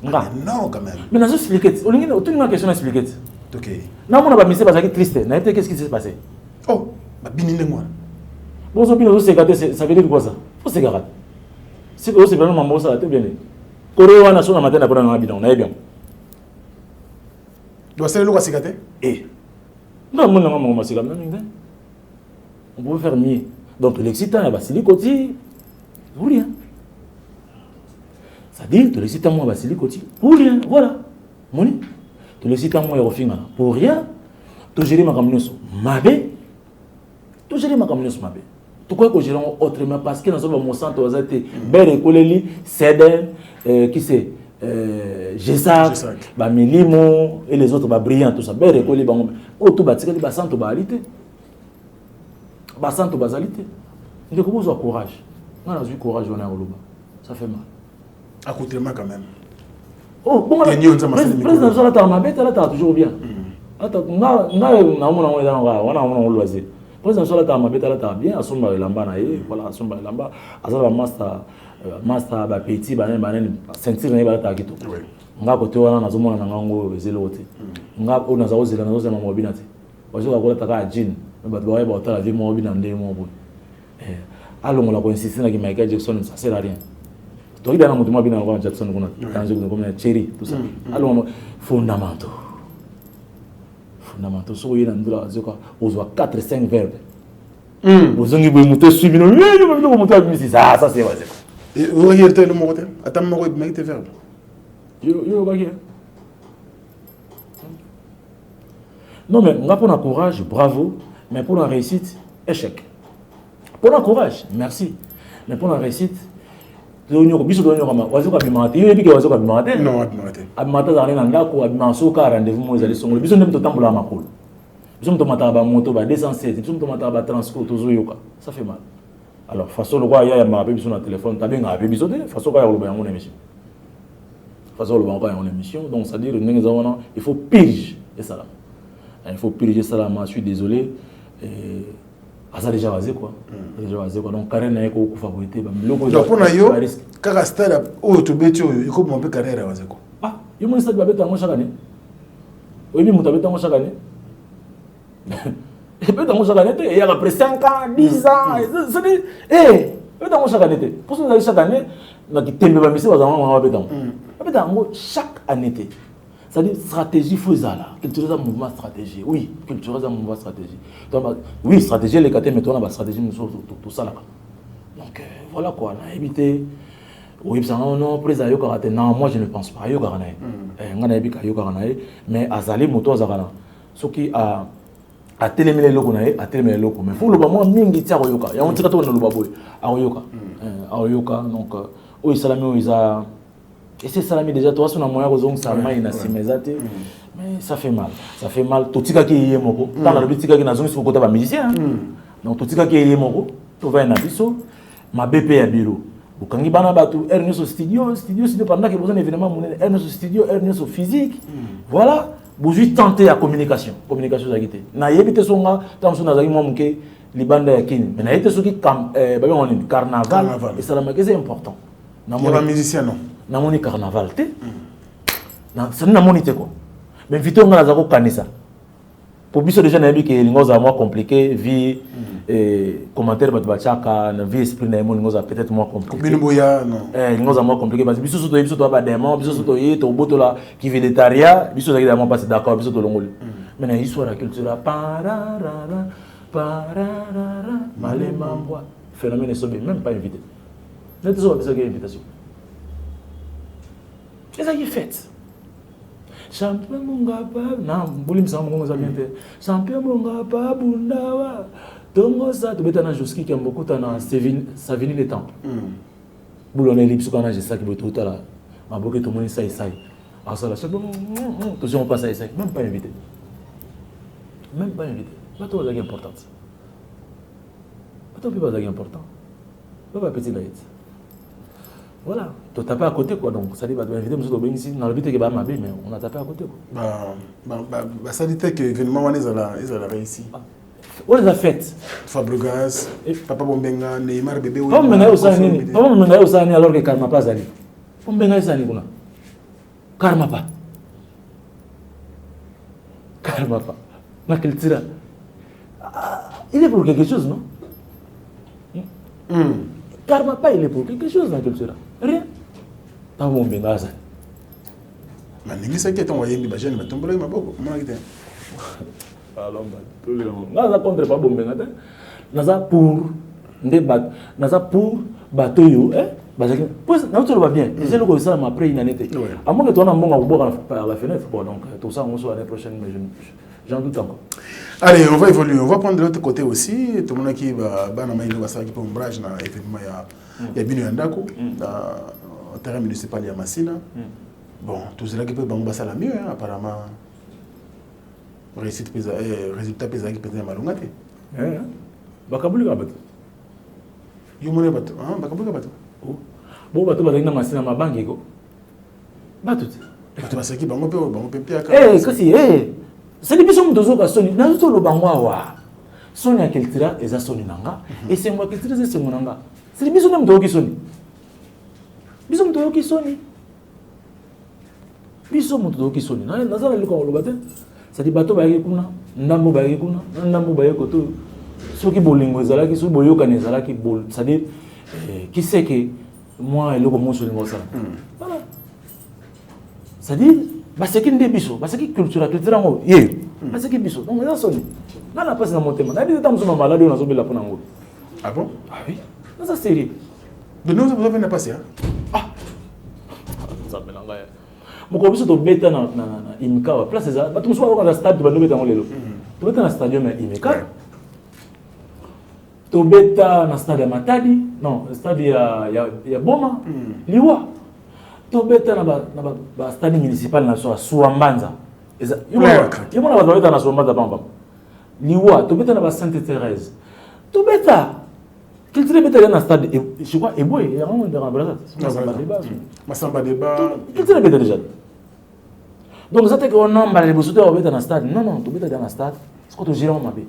non quand même mais nazo expliquer o linga tout une question expliquer OK na mona ba mise ba triste na été qu'est-ce qui s'est passé oh ba binine moi bon so bino se gâter ça veut dire quoi ça faut se gâter c'est que c'est vraiment mambo ça tout bien Corée wana so na matin na pour na bidon na bien doit ser le quoi non mon maman ma sigam on peut faire mieux donc l'excitant ba silicoti pour rien ça dit tout l'excitant moi ba silicoti pour rien voilà moni tout l'excitant moi yofinga pour rien to gérer ma kamnoso mabe to gérer ma kamnoso mabe pourquoi que je l'ai autrement parce que dans mon centre aux été belle école Ceden qui c'est Gesak ba Milimo et les autres ba brillant tout ça belle école ba tout ba tika ba centre ba alité ba centre ba alité il faut avoir courage on a eu courage on a au ça fait mal accoutrement quand même Oh, bon, président Sola ta mabete là ta toujours bien. Attends, on loisir. Président Sola ta mabete là ta bien, asomba lamba na ye, voilà, asomba lamba, azala master ba petit ba ceinture na ba ta kito. Nga côté wana nazomona na ngango ezelo te. Nga ona za ozela na ozela mobina te. Bazo ka kola taka jean, ba ba ba ta la vie mobina ndé mo bo. Alors la insister na ki Michael Jackson ça sert à rien. Toi il a un bien avant Jackson comme Cherry tout ça. Alors fondamentaux so il a ndra zoka ozo 4 5 verbes. Bozongi boy muté suivi no yo muté abimisi ça c'est vrai. Et regarde le mot attends moi il te verbe. Yo ba hier. Non mais on a pour un courage, bravo, mais pour la réussite, échec. Pour le courage, merci. Mais pour la réussite, non, ça fait mal. Alors, façon le roi, il y a ma bébi sur le téléphone, tu as bien un bébi sur le téléphone, façon il y a une émission. Façon il y a une émission, donc ça dit il faut piriger ça. Il faut piriger ça, je suis désolé. Ça déjà vasé quoi. Déjà vasé quoi. Donc carrière n'a pas favorité. Donc pour nayo, quand stade au to betio, il faut monter carrière vasé quoi. Ah, il me stade babeta moi chaque année. Oui, mais mutabeta moi chaque année. Et beta moi chaque année, il y a après 5 ans, 10 ans, ça dit beta moi chaque année. Pour ça chaque année, na ki tembe ba misi ba zama beta. Beta moi chaque année. C'est-à-dire stratégie faisala, culturel mouvement stratégie. Oui, culturel mouvement stratégie. Donc, oui, stratégie les quatre mais toi la stratégie tout ça là. Donc voilà quoi, on a évité. Oui, ça non président yo karaté. Non, moi je ne pense pas yo karané. Ngana ebika yo karané, mais azali moto azakana. Ce qui a télémé les locaux naé, a télémé les locaux. Mais faut le moment mingi tia yoka. Ya on tika to na le baboy. Aoyoka donc oui salami isa. Et c'est ça déjà toi sur un moyen raison ça m'a inasimezate mais ça fait mal tout tika ki yemoko dans la tika ki nazongi sur côté ba musicien donc tout tika ki yemoko to va na biso ma BP ya bureau bukangi bana batu Ernest studio pendant que besoin événement mon Ernest studio Ernest physique voilà bouger tenter la communication za kité na yebite songa tamso na zaki momuke libanda ya kini mais na yete soki ba on carnaval et ça la c'est important na mon musicien non na moni carnaval te na ça na moni te quoi mais vite on a zako kanisa pour biso déjà na bi que lingoza moins compliqué vie commentaire bat bachaka na vie esprit na moni ngoza peut-être moins compliqué binoboya non lingoza moins compliqué parce que biso to ba démon biso to yi to botola qui végétarien biso zaki vraiment passer d'accord biso to longoli mais na histoire la culture pararara malemambwa phénomène sobe même pas invité n'est pas besoin de invitation. Et ça y est fait. Champion mungapa, na mbuli msa mungu za bien te. Champion mungapa bundawa. Tongo sa to beta na joski ki mbokuta na Savini les temples. Boulon ellipse kana je ça qui boto là. Maboke to moni sai. Ah ça là, c'est bon. Toujours on passe à ça, même pas invité. Pas trop important. Pas trop important. Pas petit là. Voilà, tu tapes à côté quoi, donc ça dit bah tu vas inviter monsieur Tobeng ici, dans le but que bah ma mais on a tapé à côté quoi. Ça dit que événement ils ont réussi. On les a faites. Fabregas, Papa Bombenga, Neymar bébé. Comment maintenant au Sani alors que Karma pas allé. Bombenga est Sani kuna. Karma pas. Ma culture. Il est pour quelque chose non? Karma pas il est pour quelque chose dans la culture. Rien. Pas bon bien ça. Mais n'importe qui est envoyé une bagage, mais tombe là il m'a beaucoup. Comment il était? Alors tout le monde. Naza contre pas bon bien. Naza pour débat. Naza pour bateau yo. Bazaki. Pues na tout va bien. C'est le comme ça après une année. À moins que toi on a bon à boire par la fenêtre. Bon donc tout ça on se voit l'année prochaine mais j'en doute encore. Allez, on va évoluer. On va prendre de l'autre côté aussi. Tout le monde qui va qui peut ombrage dans l'événement il y a Bino Yandako dans le terrain municipal de Massina. Bon, tout cela qui peut bambassar la mieux apparemment. Résultat pesant qui peut être malongate. Bakabuli ka bato. Yo mone bato. Bakabuli ka bato. Bon bato bazaki na Massina ma banque ko. Bato. basaki bango pe kasi c'est des biso mutozo ka soni na zo lo bango awa soni akeltira eza soni nanga et c'est moi keltira c'est mon nanga c'est des biso na mutozo ki soni biso mutozo ki soni biso mutozo ki soni na za le ko lo bate c'est des bateaux ba kuna ndambo ba kuna ndambo ba koto soki bolingo ezalaki so boyokana ezalaki bol c'est-à-dire qui sait que moi eloko monso lingo ça voilà c'est-à-dire baseki nde biso baseki culture ngo ye baseki biso donc eza soni na passe na motema na bita mso malade on azobela pona ngo ah bon ah oui ça sérieux de nous vous avez pas passé ah ça belanga ya moko biso to beta na imika place eza bato mso ba ko stade ba beta ngo lelo to beta na stadium ya imika to beta na stade ya Matadi non stade ya Boma liwa to beta na ba stade municipal na Suambanza eza yo mona ba beta na Suambanza bamba liwa to beta na ba Sainte Thérèse to beta culture beta na stade je crois Eboye ya on dans Brazza Masamba débat culture beta déjà donc ça que on a les besoins de beta na stade non to beta dans stade c'est quoi to gérer ma vie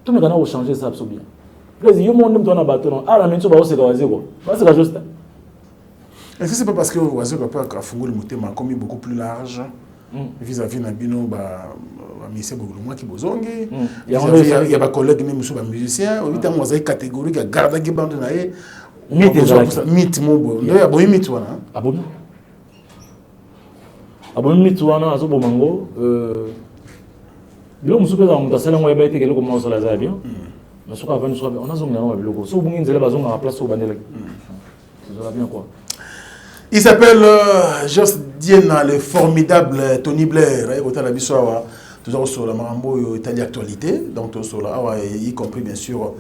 tout le monde a changé ça absolument bien. Les hommes ont un bâton. Ah la mention va aussi gazer quoi. C'est la juste. Est-ce que c'est pas parce que oiseau n'a pas Kafungo le motema comme il beaucoup plus large vis-à-vis na bino ba ministère beaucoup moins qui bozongi. Il y a ba collègue même sur ba musicien, au temps oiseau catégorique garda qui bande na e. Mythe mon bon. Il y a bon mythe wana. Ah bon. Ah bon mythe wana azo bomango Bilo musupe za mutasala ngo yeba itekele ko moso la za bien. Mais soka va nous soka on a zonga ngo biloko. So bungi nzela bazonga na place au bandela. Ça va bien quoi. Il s'appelle Jos Diena, le formidable Tony Blair. Et au la bisoa toujours sur la Marambo Italie actualité. Donc sur la y compris bien sûr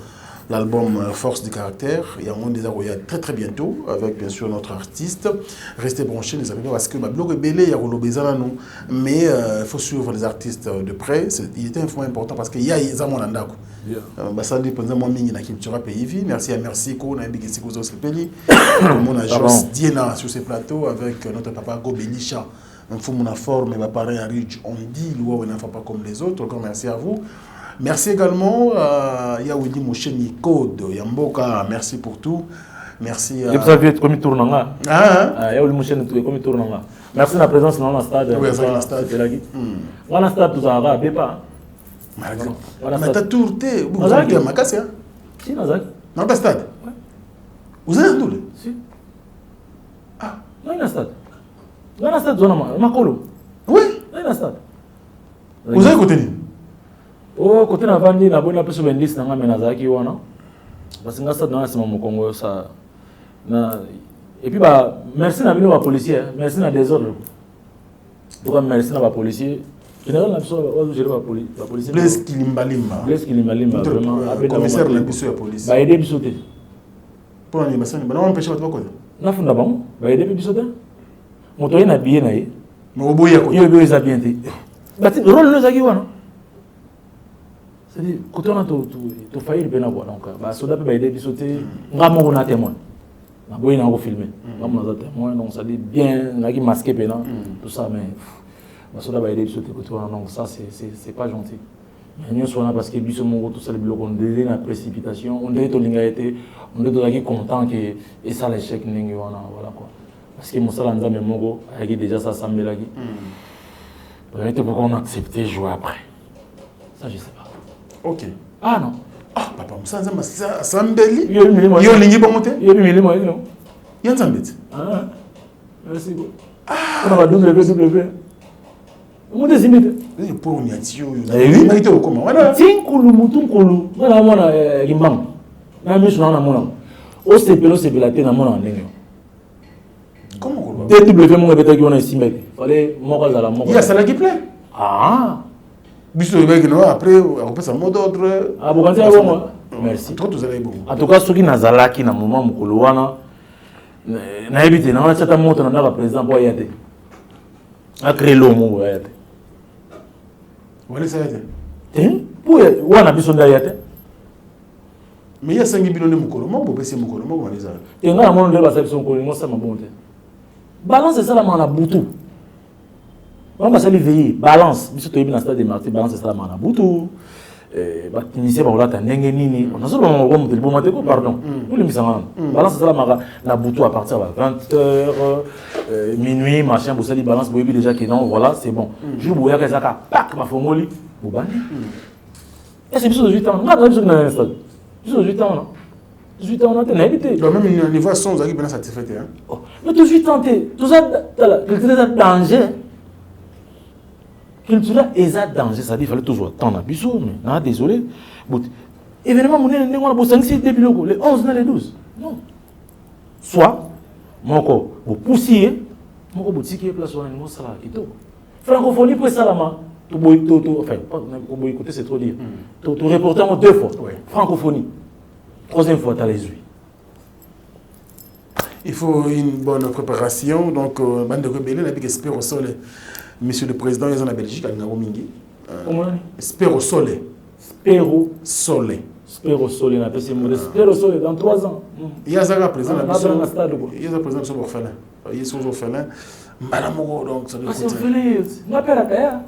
l'album Force du caractère. Il y a un monde des arroyades très très bientôt avec bien sûr notre artiste. Restez branchés les amis parce que ma blog est belé, il y a Rolo Bezana nous. Mais il faut suivre les artistes de près. Il était un point important parce qu'il y a Zamon Andako. Basali pendant mon mingi na culture pays. Merci à Mercico, na Bigisi Kozo Sepeli. Mon agence Diena sur ces plateaux avec notre papa Gobelisha. Un fou mon forme et ma parrain à Ridge. On dit l'ouah on n'a pas comme les autres. Encore merci à vous. Merci également à Yaoudi Moucheni Code, Yamboka, merci pour tout. Merci à... Vous avez comme il tourne en là. Yaoudi Moucheni comme il tourne en là. Merci de la présence dans le stade. Oui, dans le stade. Dans le stade, tout ça va, pas. Mais t'as tourné, vous avez dit à Makassi, hein? Si, Nazak. Dans le stade? Oui. Vous avez un Si. Ah, dans le stade. Dans le stade, Makolo. Oui. Dans le stade. Vous avez écouté? Oh, côté na vandi na bona peso bendis na ngame na zaki wana. Parce que ngasa dans ce moment Congo ça na et puis bah merci na bino ba policier, merci na désordre. Donc merci na ba policier. Général na biso ba gérer ba policier. Blaise Kilimbalimba. Blaise Kilimbalimba vraiment avec commissaire na biso ya police. Ba aider biso te. Pour la libération, ba na empêcher ba quoi? Na funda bango, ba aider biso te. Moto ina bien na ye. Mais oboya ko. Yo be za bien te. Ba ti rôle no zaki wana. C'est-à-dire, quand on a tout failli, il peut y avoir. Donc, les soldats peuvent aider à sauter. On a un témoin. On a filmé. On a un témoin. Donc, ça dit bien, on a masqué, tout ça. Mais les soldats peuvent aider à sauter. Donc, ça, c'est pas gentil. Mais nous sommes là parce que nous sommes tous les blocs. On est dans la précipitation. On est tous contents que ça l'échec. Voilà quoi. Parce que Moussa Lanza, même Mogo, a déjà ça semblé là. Pourquoi on a accepté de jouer après? Ça, je sais pas. Ok. Ah non. Ah, papa, Moussa Nzamba, Sambeli. Yo lingi ba moté? Yo bimeli mo non. Yan Zambet. Ah. Merci beaucoup. Ah, on va WW. Mo désimite. Et pour on y a tio. Oui, mais tu comment? Voilà. Tinkulu mutunkulu. Voilà mona limbang. Na miso na mona. O sepelo sepelate na mona ndenge. Comment quoi? TW mo ngabeta ki on estimé. Fallait moko za la moko. Il y a ça là qui plaît. Ah. Biso après on peut ça mot d'ordre. Ah bon c'est bon. Merci. Toi vous allez bon. En tout cas ceux qui nazalaki na moment mukolo wana na ebite na wana chata moto na ndaka président boy yate. A créer l'homme yate. Wala ça yate. Pour wana biso nda yate. Mais il y a 5 billions de mukolo mo bopesi mukolo mo waliza. Tenga na mono ndeba sa biso ko ngo sa mabonte. Balance ça la mana butu. On va saluer veiller balance biso to dans stade de Martyrs balance ça na butu ba initier ba olata ndenge nini on a solo mo ko mutu bo mateko pardon nous les misanga balance ça na butu à partir de 20h minuit machin bo sali balance bo déjà que non voilà c'est bon jour bo ya ka zaka pack ma fongoli bo bandi et c'est biso de 8 ans on a biso na stade biso de 8 ans non 18 ans on a été même niveau son zaki bien satisfait hein mais 18 ans tout ça le danger culture est un danger, ça dit qu'il fallait toujours attendre. Bisous, mais non, désolé. Événement, on est dans le 5 début les 11 les 12. Non. Soit, mon corps, vous poussiez, mon corps, vous tiquez place sur un mot salaire. Francophonie, pour ça, enfin, pour boycotter, c'est trop dire. Tu reportes deux fois. Francophonie. Troisième fois, tu as les huit. Il faut une bonne préparation. Donc, bande de rebelles, on a dit qu'espère au sol. Monsieur le Président, ils sont en Belgique, à Ngaromingi. Spero Sole. Spero Sole. Spero Sole, on appelle ce mot. Spero Sole, dans 3 ans. Il y a un président. Il y a un président qui est orphelin. Il est orphelin. Madame Mogo, donc, ça doit être. Ah, c'est orphelin. On appelle à Daya.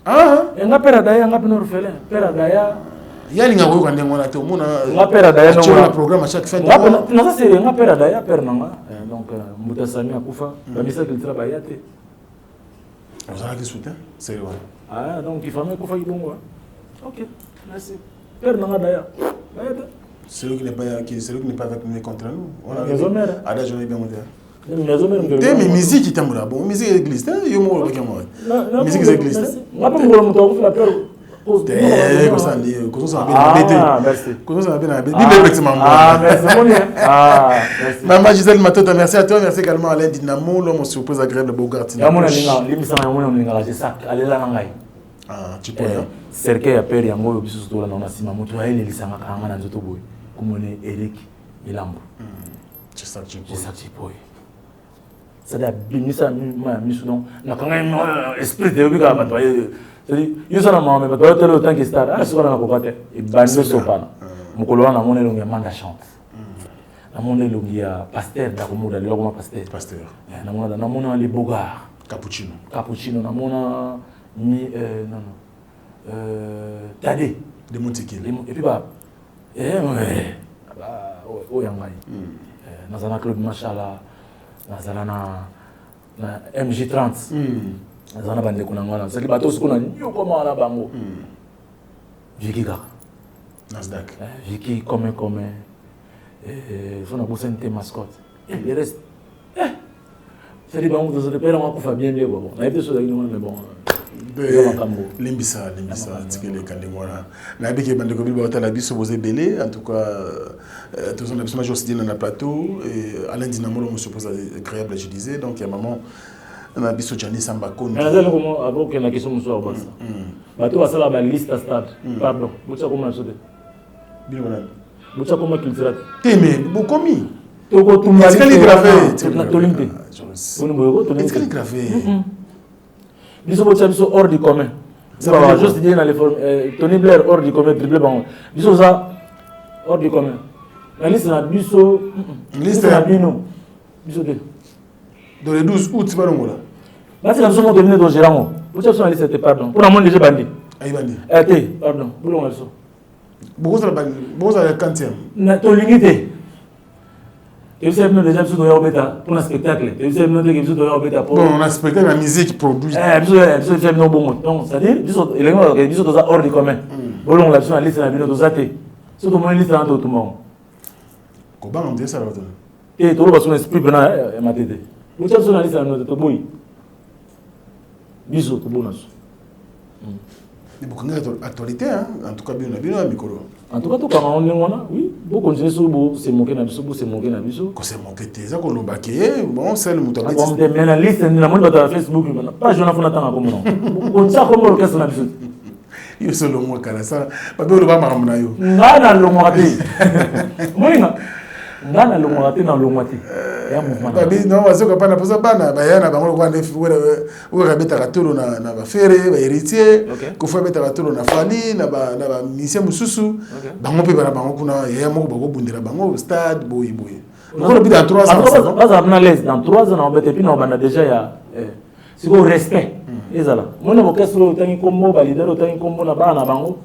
Ah, on appelle à Daya, on appelle orphelin. Père à Daya. Il y a des gens qui ont un programme à chaque fin de mois. Non, ça c'est un père à Daya, père Nanga. Donc, Moutassami Akoufa, la mission qu'il travaille. Vous avez des soutiens? C'est vrai. Ah, donc il faut même qu'on fasse bon. Ok, merci. Père Nanga Daya. Celui qui n'est pas avec nous contre nous. On a raison, mère. Ah, là, je vais bien monter. Mais musique qui t'aime là. Bon, musique église. Il y a un mot avec moi. Musique église. On va pas me remonter la peur. Comme ça, comme ça, merci. Comme ça, merci. Maman Gisèle Matota, merci à toi. Merci également à Alain Dinamo, l'homme surprise agréable, beau gardien. Ah, tu peux. Cercle ya père yango biso to la na sima moto aile lisanga kanga na nzoto boy. Kumone Eric Milambo. C'est ça tu peux. Ça da bimisa ma misu non na kanga esprit de bika ba toye. C'est-à-dire yo sana mama ba toye telo tant que star. Ah siko na ko kate. E bando sopana. Mukolo na mone longi manda chante. Na mone longi ya pasteur da komuda le lokoma pasteur. Na mona les bogards. Cappuccino na mona ni non Tadé de Montekele et puis bah oh yangai nazana club machala nazana na MJ30 nazana bande kuna ngwana c'est bato sikuna nyo koma na bango Vicky Kaka Nasdaq Vicky comme fona bosente mascotte et le reste c'est bon vous avez peur on va bien bon on a été sur la ligne mais bon Limbisa, tikele kandengwana. Na biki bande ko bilba otala biso boze belé en tout cas tous on a besoin aussi dans le plateau et Alain Dinamo me suppose agréable je disais donc il y a maman on a biso Jani Samba Kono. Mais là comment avant que la question soit bassa. Bato asala ba liste stade. Pardon, bocha comment sauter. Bilwana. Bocha comment cultural. Teme, bokomi. Toko tumba. Est-ce qu'elle est gravée? Na tolimte. On boyo tolimte. Est-ce qu'elle est gravée? Biso bocha biso hors du commun. Ça va juste dire dans les formes Tony Blair hors du commun triple bon. Biso ça hors du commun. La liste na biso liste na bino. Biso de. Dans le 12 août ba longola. Là c'est la biso mo dominer do Gérango. Bocha sur la liste pardon. Pour la monde déjà bandi. Ay bandi. Pardon. Boulon also. Boza la quantième. Na to limité. Et vous avez déjà besoin de bêta pour un spectacle. Et vous avez besoin de bêta pour. Bon, on a spectacle la musique produit. Vous avez fait nos bons. Donc, c'est-à-dire, les gens qui sont hors du commun. Bon, on l'a besoin de liste la vidéo de Zate. C'est au moins une liste dans tout le monde. Comment on dit ça là? Et tout le monde a son esprit pendant ma tête. Vous avez besoin de liste dans notre boy. Bisous, tout bon. Il y a beaucoup d'actualité, en tout cas, bien à micro. En tout cas, quand on est là, oui, vous continuez sur vous, c'est moqué na biso, c'est moqué na biso. Quand c'est moqué, c'est ça qu'on l'a baqué, bon, c'est le mouton. On est bien la liste, on a mon sur Facebook, pas je n'en fais pas comme non. On sait comment l'orchestre na biso. Yo solo moi kana ça, pas de ba maramna yo. Ngana longwati. Moinga. Ngana longwati na longwati. Ya mouvement. Babi non, wazo pas na posa bana, ba yana bango kwa ndefu we rabeta katolo na ba fere, ba héritier, ko fa beta katolo na fali na ba mission mususu. Bango pe bana bango kuna ya moko bako bundira bango stade boy. On a dans 3 ans. Pas à l'aise dans 3 ans on bête puis on a déjà ya c'est au respect ezala mona orchestre otangi kombo ba leader otangi kombo na bana bango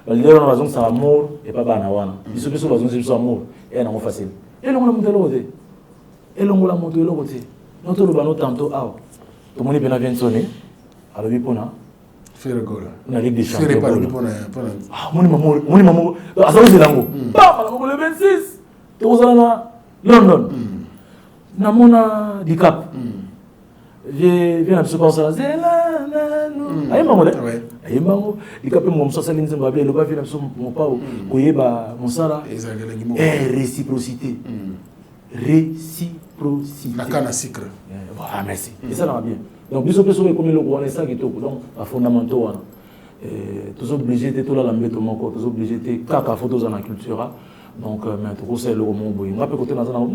ba leader na bazong sa amour et pas bana wana biso biso bazong sa amour et na facile et longola mutelo côté et longola mutelo côté notre bano tanto aw to moni bena vient sonner alors bi pona faire goal na ligue des champions faire pas pona ah moni maman azawo zelango ba maman le 26 to ozala na London namona dicap viens absolument ça zela ayi mangole ayi mango dicap mo msosa linze mbabe lo ba vient absolument mon pa koyeba mosala réciprocité réciprocité nakana sikre voilà merci et ça va bien donc biso peso comme le roi ça qui donc à fondamentaux wana tous obligés de tout la mbeto moko tous obligés de kaka photos en culture. Donc mais tout ça le roman boy on va peut côté dans un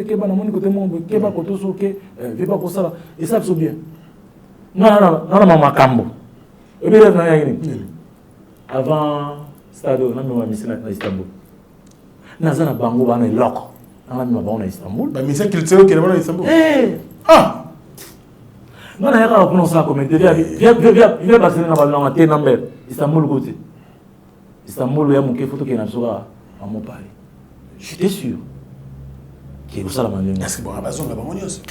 que ba na moni côté mon que ba côté so que vi pas pour ça et ça c'est bien non mama kambo et bien na yini avant stade na mi wa misina na Istanbul na zana bango bana loko na mi ba na Istanbul ba misa kilitseo ke na Istanbul ah non na yaka ko ça comme via Barcelone na ba na te number Istanbul côté Istanbul ya muke photo ke na soka à mon pari. J'étais sûr qu'il y a ça la manière. Est-ce que bon, raison la bonne chose.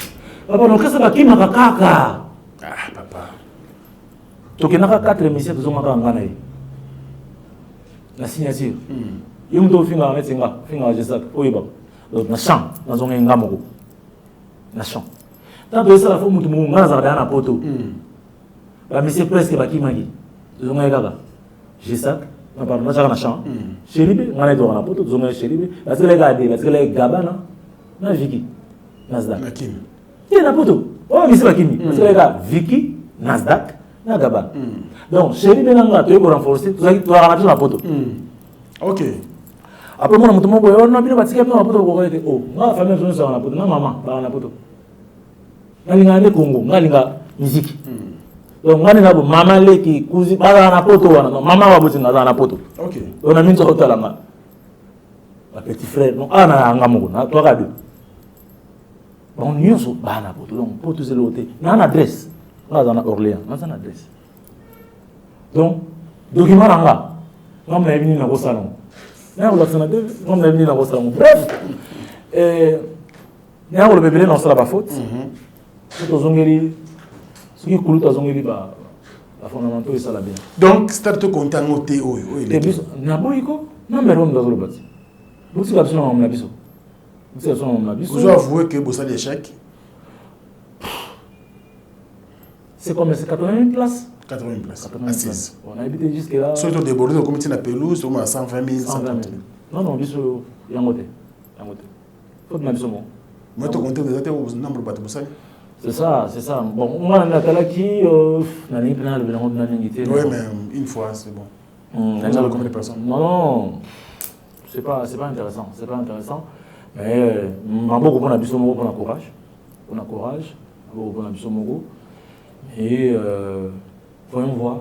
Papa, donc qu'est-ce que tu m'as kaka? Ah, papa. Donc il y a 4 émissions qui sont en Ghana. La signature. Il y a un finger avec finger je sais pas. Donc na chant, na zonga ngamoko. Na chant. Tant que ça la faut mutu munga za na poto. La mission presque ba kimagi. Zonga gaga. Je sais na par na chaka na chant. Chéribe, on a dit on a pas tout zonga chéribe. Parce que les gars parce que les gabana na Vicky Nasdaq. Nakim. Il na poto. Oh mais c'est pas kimi. Parce que les gars Vicky Nasdaq na gabana. Donc chéribe na nga to ko renforcer, tu vas ramener na poto. OK. Après moi mutu moko on a bien batike na poto ko ko oh, na famille zone ça na poto na maman ba na poto. Ngalinga ne Congo, ngalinga musique. Donc ngani na bo mama leki kuzi bala na poto wana mama wa buti na na poto. OK. On a mis ça hôtel là. Ma petit frère non ana ngamugo na to ka deux. Bon nyonso ba na poto donc poto c'est l'hôtel. Na na adresse. Na za na Orléans, na za na adresse. Donc document nga. Non mais venu na ko salon. Na ko la sénateur, non mais venu na ko salon. Bref. Na ko le bébé non ça la faute. Tout zongeli ce qui coule ta zongeli ba la fondamentaux et ça la bien. Donc start to content noté et bis na boyiko na mbero ndazolo bati. Busi ka biso na biso. Busi ka biso na biso. Vous avouez que bossa l'échec. C'est comme c'est 80 places. 80 places. Assise. On a habité jusque là. Surtout débordé au comité na pelouse au moins 120 000 150 000. Non biso yangote. Faut na biso mo. Moi to compter déjà au nombre de bossa. C'est ça. Bon, moi, on a qui n'a ni plein le nom de l'unité. Oui, mais une fois, c'est bon. Vous avez combien de personnes? Non, c'est pas intéressant. C'est pas intéressant. Mais, beaucoup on a besoin de courage. On a courage. On a besoin de et voyons voir.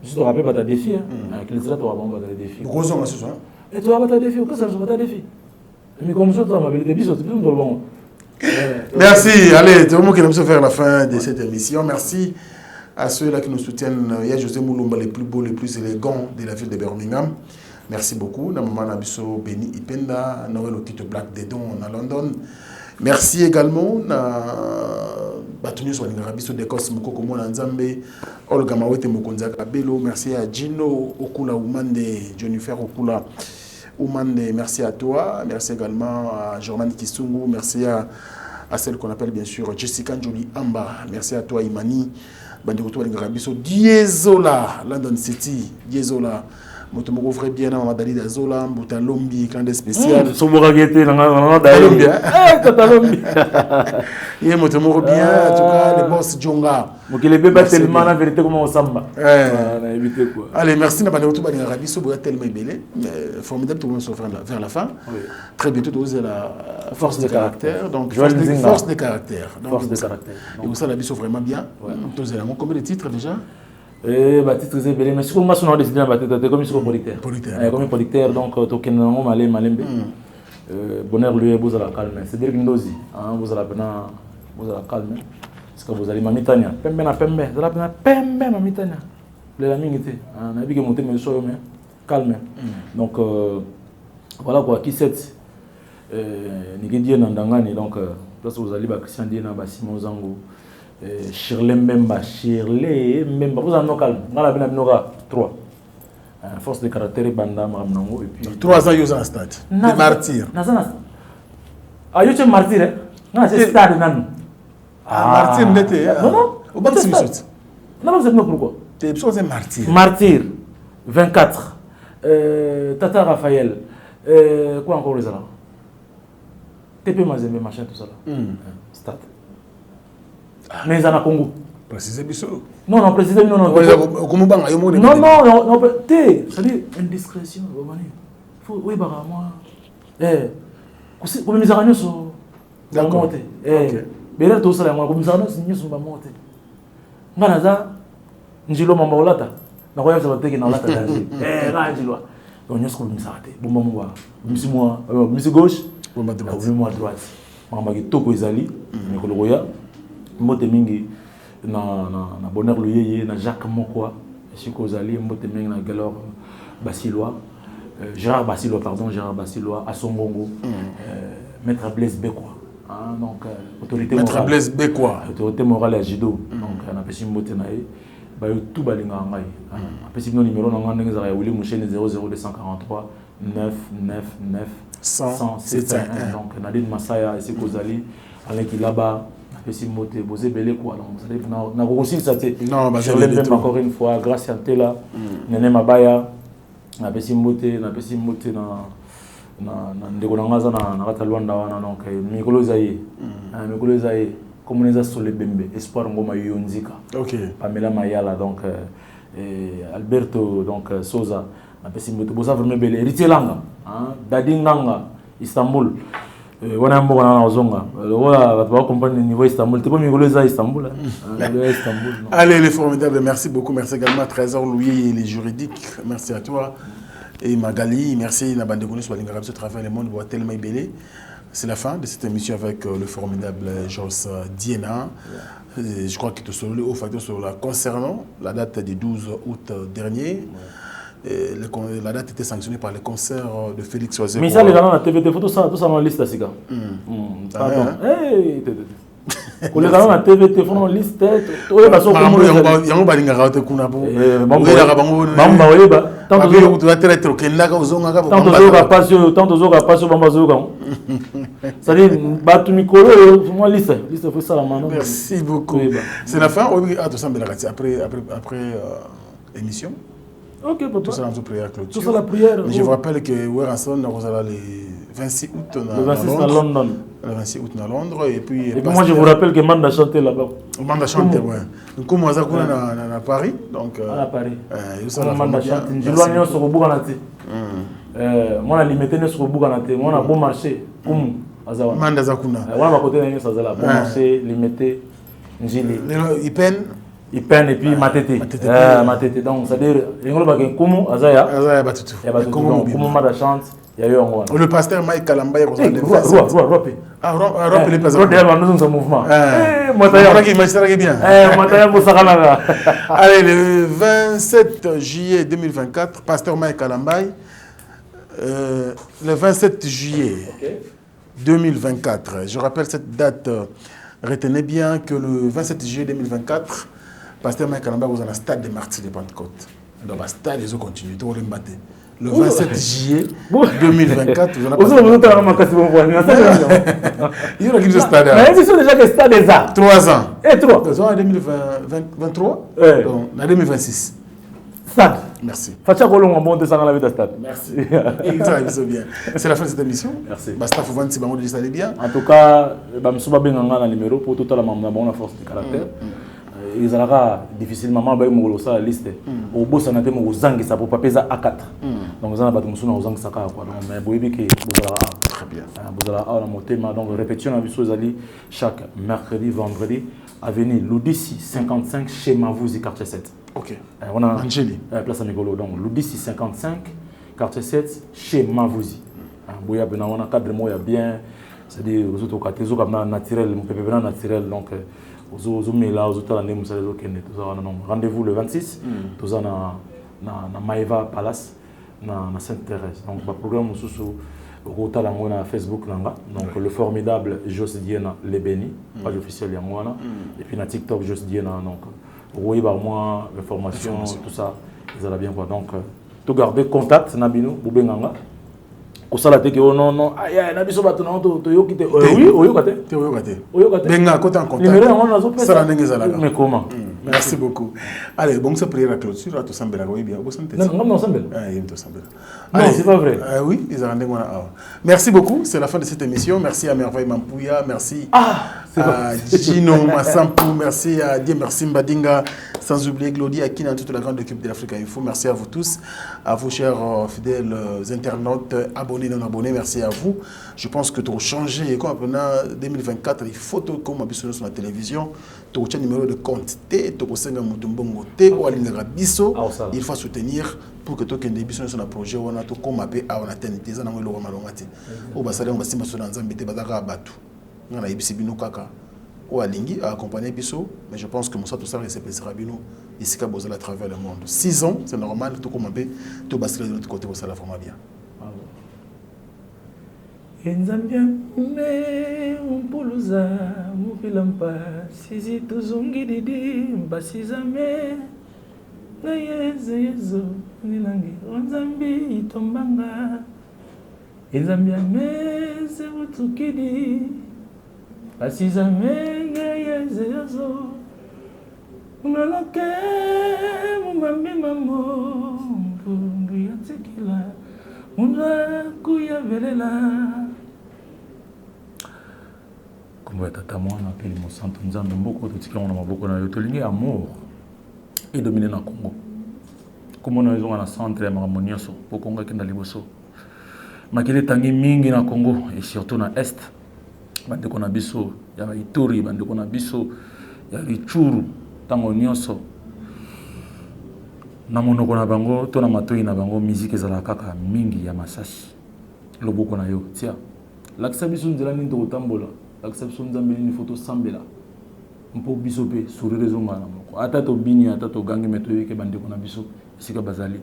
Je te rappelle pas ta défi. Avec les autres, tu vas pas ta défi. Gros hommes, ce soir. Et tu vas pas ta défi. Qu'est-ce que ça va ta défi? Mais comme ça, tu vas m'appeler des bisous. C'est plus bon. Merci. Allez, c'est vraiment qu'il nous faire la fin de cette émission. Merci à ceux-là qui nous soutiennent. Il y a José Moulumba, les plus beaux, les plus élégants de la ville de Birmingham. Merci beaucoup. Maman Nabiso Beni Ipenda, Noël Otito Black Dedon à London. Merci également à Batunius Waningarabiso de Cosmo Komo Nzambe, Olga Mawete Mokonzaka Bello. Merci à Gino Okula Oumande, Jennifer Okula Oumande, merci à toi. Merci également à Jorman Kisungu. Merci à celle qu'on appelle bien sûr Jessica Njoli Amba. Merci à toi Imani. Bandikoto Ngarabiso Diesola, London City, Diesola. Motomoko frère bien na Madali d'Azola, Mbuta Lombi, clan spécial. Somora Gete na Dalombi. Katalombi. Et Motomoko bien, en tout cas, le boss Djonga. Donc il est bien tellement la vérité comment on samba. On a évité quoi. Allez, merci na Bandikoto Ngarabiso, boya tellement belé, formidable tout le monde vers la fin. Très bientôt vous avez la force de caractère, donc force de caractère. Force de caractère. Et vous ça la biso vraiment bien. Vous avez combien de titres déjà? Titre c'est belé mais si comme moi on a décidé à battre comme sur producteur comme producteur donc token non malé malembe bonheur lui vous la calme c'est dire que ndozi hein vous la calme parce que vous allez mamitania pembe na pembe zala pena pembe mamitania les amis était on a vu que monter mais soyo mais calme donc voilà quoi qui c'est ni dit ndangani donc place vous allez ba Christian Dieu na ba Simon Zango Shirley Mbemba vous en calme ngala bina binoka 3 force de caractère banda mamnango et puis 3 ans yo en stade des martyrs nazana ayo tu martyr na c'est stade nan martyr n'était non au bas de Simsot non vous êtes non pourquoi t'es un martyr martyr 24 Tata Raphaël quoi encore les là TP Mazembe machin tout ça là stade mais en a Congo précisez biso non précisez non comment banga yo mo non té ça dit indiscrétion faut oui bah moi comme mis à so d'accord bela to sala moi comme ça non so ba monte ngana za njilo mamba olata na kwa yasa bateke na olata danger la njilo donc nyos ko misate bomba mo ba misi gauche bomba droite mamba ki toko ezali mikolo koya mbote mingi na bonheur luyeye na Jacques Mokwa siko zali mbote mingi na Galor Basilois Gérard Basilois à Songongo maître Blaise Bekwa donc autorité morale maître Blaise Bekwa autorité morale à Jido donc na pesi mbote na e ba yo tout balinga ngai pesi no numéro na ngande ngeza ya Willy Mouchene 00243 999 100 donc Nadine Masaya siko zali avec là-bas pesi mbote bosé belé quoi donc ça dépend na ko ça non je l'aime encore une fois grâce à Tela Nene Mabaya na pesi mbote na ndeko na ngaza na kata Luanda wana donc mikolo zaye comme les asole bembe espoir ngoma yonzika OK Pamela Mayala donc Alberto donc Soza na pesi mbote bosa vraiment belé héritier langa Dadi Nganga Istanbul wana mboka na ozonga wala va comprendre le niveau Istanbul t'es pas migolo za Istanbul Istanbul allez les formidables merci beaucoup merci également à Trésor Louis et les juridiques merci à toi et Magali merci na bande connue sur la ligne ce travail le monde voit tellement belé c'est la fin de cette émission avec le formidable Jos Diena je crois qu'il te solé au facteur sur la concernant la date du 12 août dernier. La date était sanctionnée par le concert de Félix Oisé. Mais ça, les gars, la TV, tout ça dans la liste, là, c'est ça. Pardon. Les gars, la TV, ils font une liste. Tant merci beaucoup. C'est la fin. Après émission. Ok, papa. Tout ça dans la prière clôture. Tout ça la prière. Je vous rappelle que Weranson nous allons le 26 août à Londres. Le 26 août à Londres et puis moi je vous rappelle que Manda chanté là-bas. Manda chanté ouais. Donc comme on a à Paris donc à Paris. Manda chanté. Je dois aller sur le bout canate. Moi la limité ne sur le bout canate. Moi on a bon marché comme azawa. Manda zakuna. Voilà côté na ça là bon marché limité njili. Il peine il peine et puis matete donc c'est à dire ngolo ba ke kumu azaya batutu kumu mada chante ya yo ngona le pasteur Mike Kalamba ya roi le pasteur roi nous sommes mouvement moi qui bien allez le 27 juillet 2024 pasteur Mike Kalamba le 27 juillet 2024 je rappelle cette date retenez bien que le 27 juillet 2024 pasteur Mike Kalamba vous dans le stade des Martyrs de Pentecôte. Donc, le stade, ils ont continué. Le 27 juillet 2024, vous en avez il y a qui stade. Mais ils sont déjà que stade des arts. 3 ans. Et 3. Nous sommes en 2023. Donc, en 2026. Stade. Merci. Fatia Kolon, on monte ça dans la vie de stade. Merci. C'est la fin de cette émission. Merci. Basta, faut voir si vous allez bien. En tout cas, je vais vous donner un numéro pour tout le monde avoir la force de caractère. Ils ont difficilement la liste. Au bout, ça n'a pas été ça pour pas peser A4. Donc, ça n'a pas été ça. Mais vous voyez que très bien. Vous allez donc répétition chaque mercredi, vendredi, avenue Loudissi 55 chez Mavouzi, quartier 7. Ok. On a place à Migolo. Donc, Loudissi 55, quartier 7 chez Mavouzi. On a un cadre bien. C'est-à-dire, vous êtes au naturel, mon pépé naturel. Donc, ozomela ozotala nde mosala ezokende toza wana donc rendez-vous le 26 toza na Maeva Palace na Sainte-Thérèse donc baprogramme mosusu okotala yango na Facebook nanga donc le formidable Jos Diena le béni page officielle yango wana et puis na TikTok Jos Diena donc okoyeba moi information tout ça ezala bien quoi donc to garder contact na bino bobenganga kosala te ke non aya na biso bato na to yokite oui oyokate benga côté en contact numéro yango nazopesa sala ndenge ezalaka mais comment merci beaucoup allez bon ça prière à clôture à tout sambela oui bien vous sentez non non sambela non c'est pas vrai oui ils ont ndenge wana merci beaucoup c'est la fin de cette émission merci à Merveille Mampouya merci à Gino Massampou merci à Dieu merci Mbadinga sans oublier Claudie Akina toute la grande équipe de l'Afrique Info merci à vous tous à vous chers fidèles internautes abonnés non abonnés merci à vous je pense que tu as changé comme pendant 2024 il faut comme habitué sur la télévision tu as un numéro de compte T tu as un mutumbongo T ou alingara biso il faut soutenir pour que tu aies des bisous sur le projet ou on a tout comme appelé à on a tenté ça n'a pas eu le malongati ou bah ça on va se mettre sur l'ensemble bazaka abatu on a ibisi bino kaka ou alingi à accompagner biso mais je pense que Moussa tout ça c'est rabino ici qu'à bosser à travers le monde 6 ans c'est normal tout comme appelé tout basculer de l'autre côté pour ça la vraiment bien Enzambia me umpuluza mufilampa sisi tuzungi didi mbasizame na yezo nilangi onzambi itombanga Enzambia me sebutukidi basizame na yezo unaloke mumambi mamo mpungu yatikila unza kuyavelela Comme tata mwana peli mosanto nzambe mboko totika na maboko na yo tolingi amour et dominer na Congo comme on a besoin na centre ya harmonioso pour Congo kenda liboso makele tangi mingi na Congo et surtout na est bande kona biso ya Ituri bande kona biso ya Ituru tango nyonso na monoko na bango to na matoi na bango musique ezala kaka mingi ya masasi loboko na yo tia lakisa biso nzela ni ndo tambola lakisa biso nzambe ni photo sambela mpo biso pe sourire zonga na moko ata to bini ata to gangi meto yeke bandeko na biso esika bazali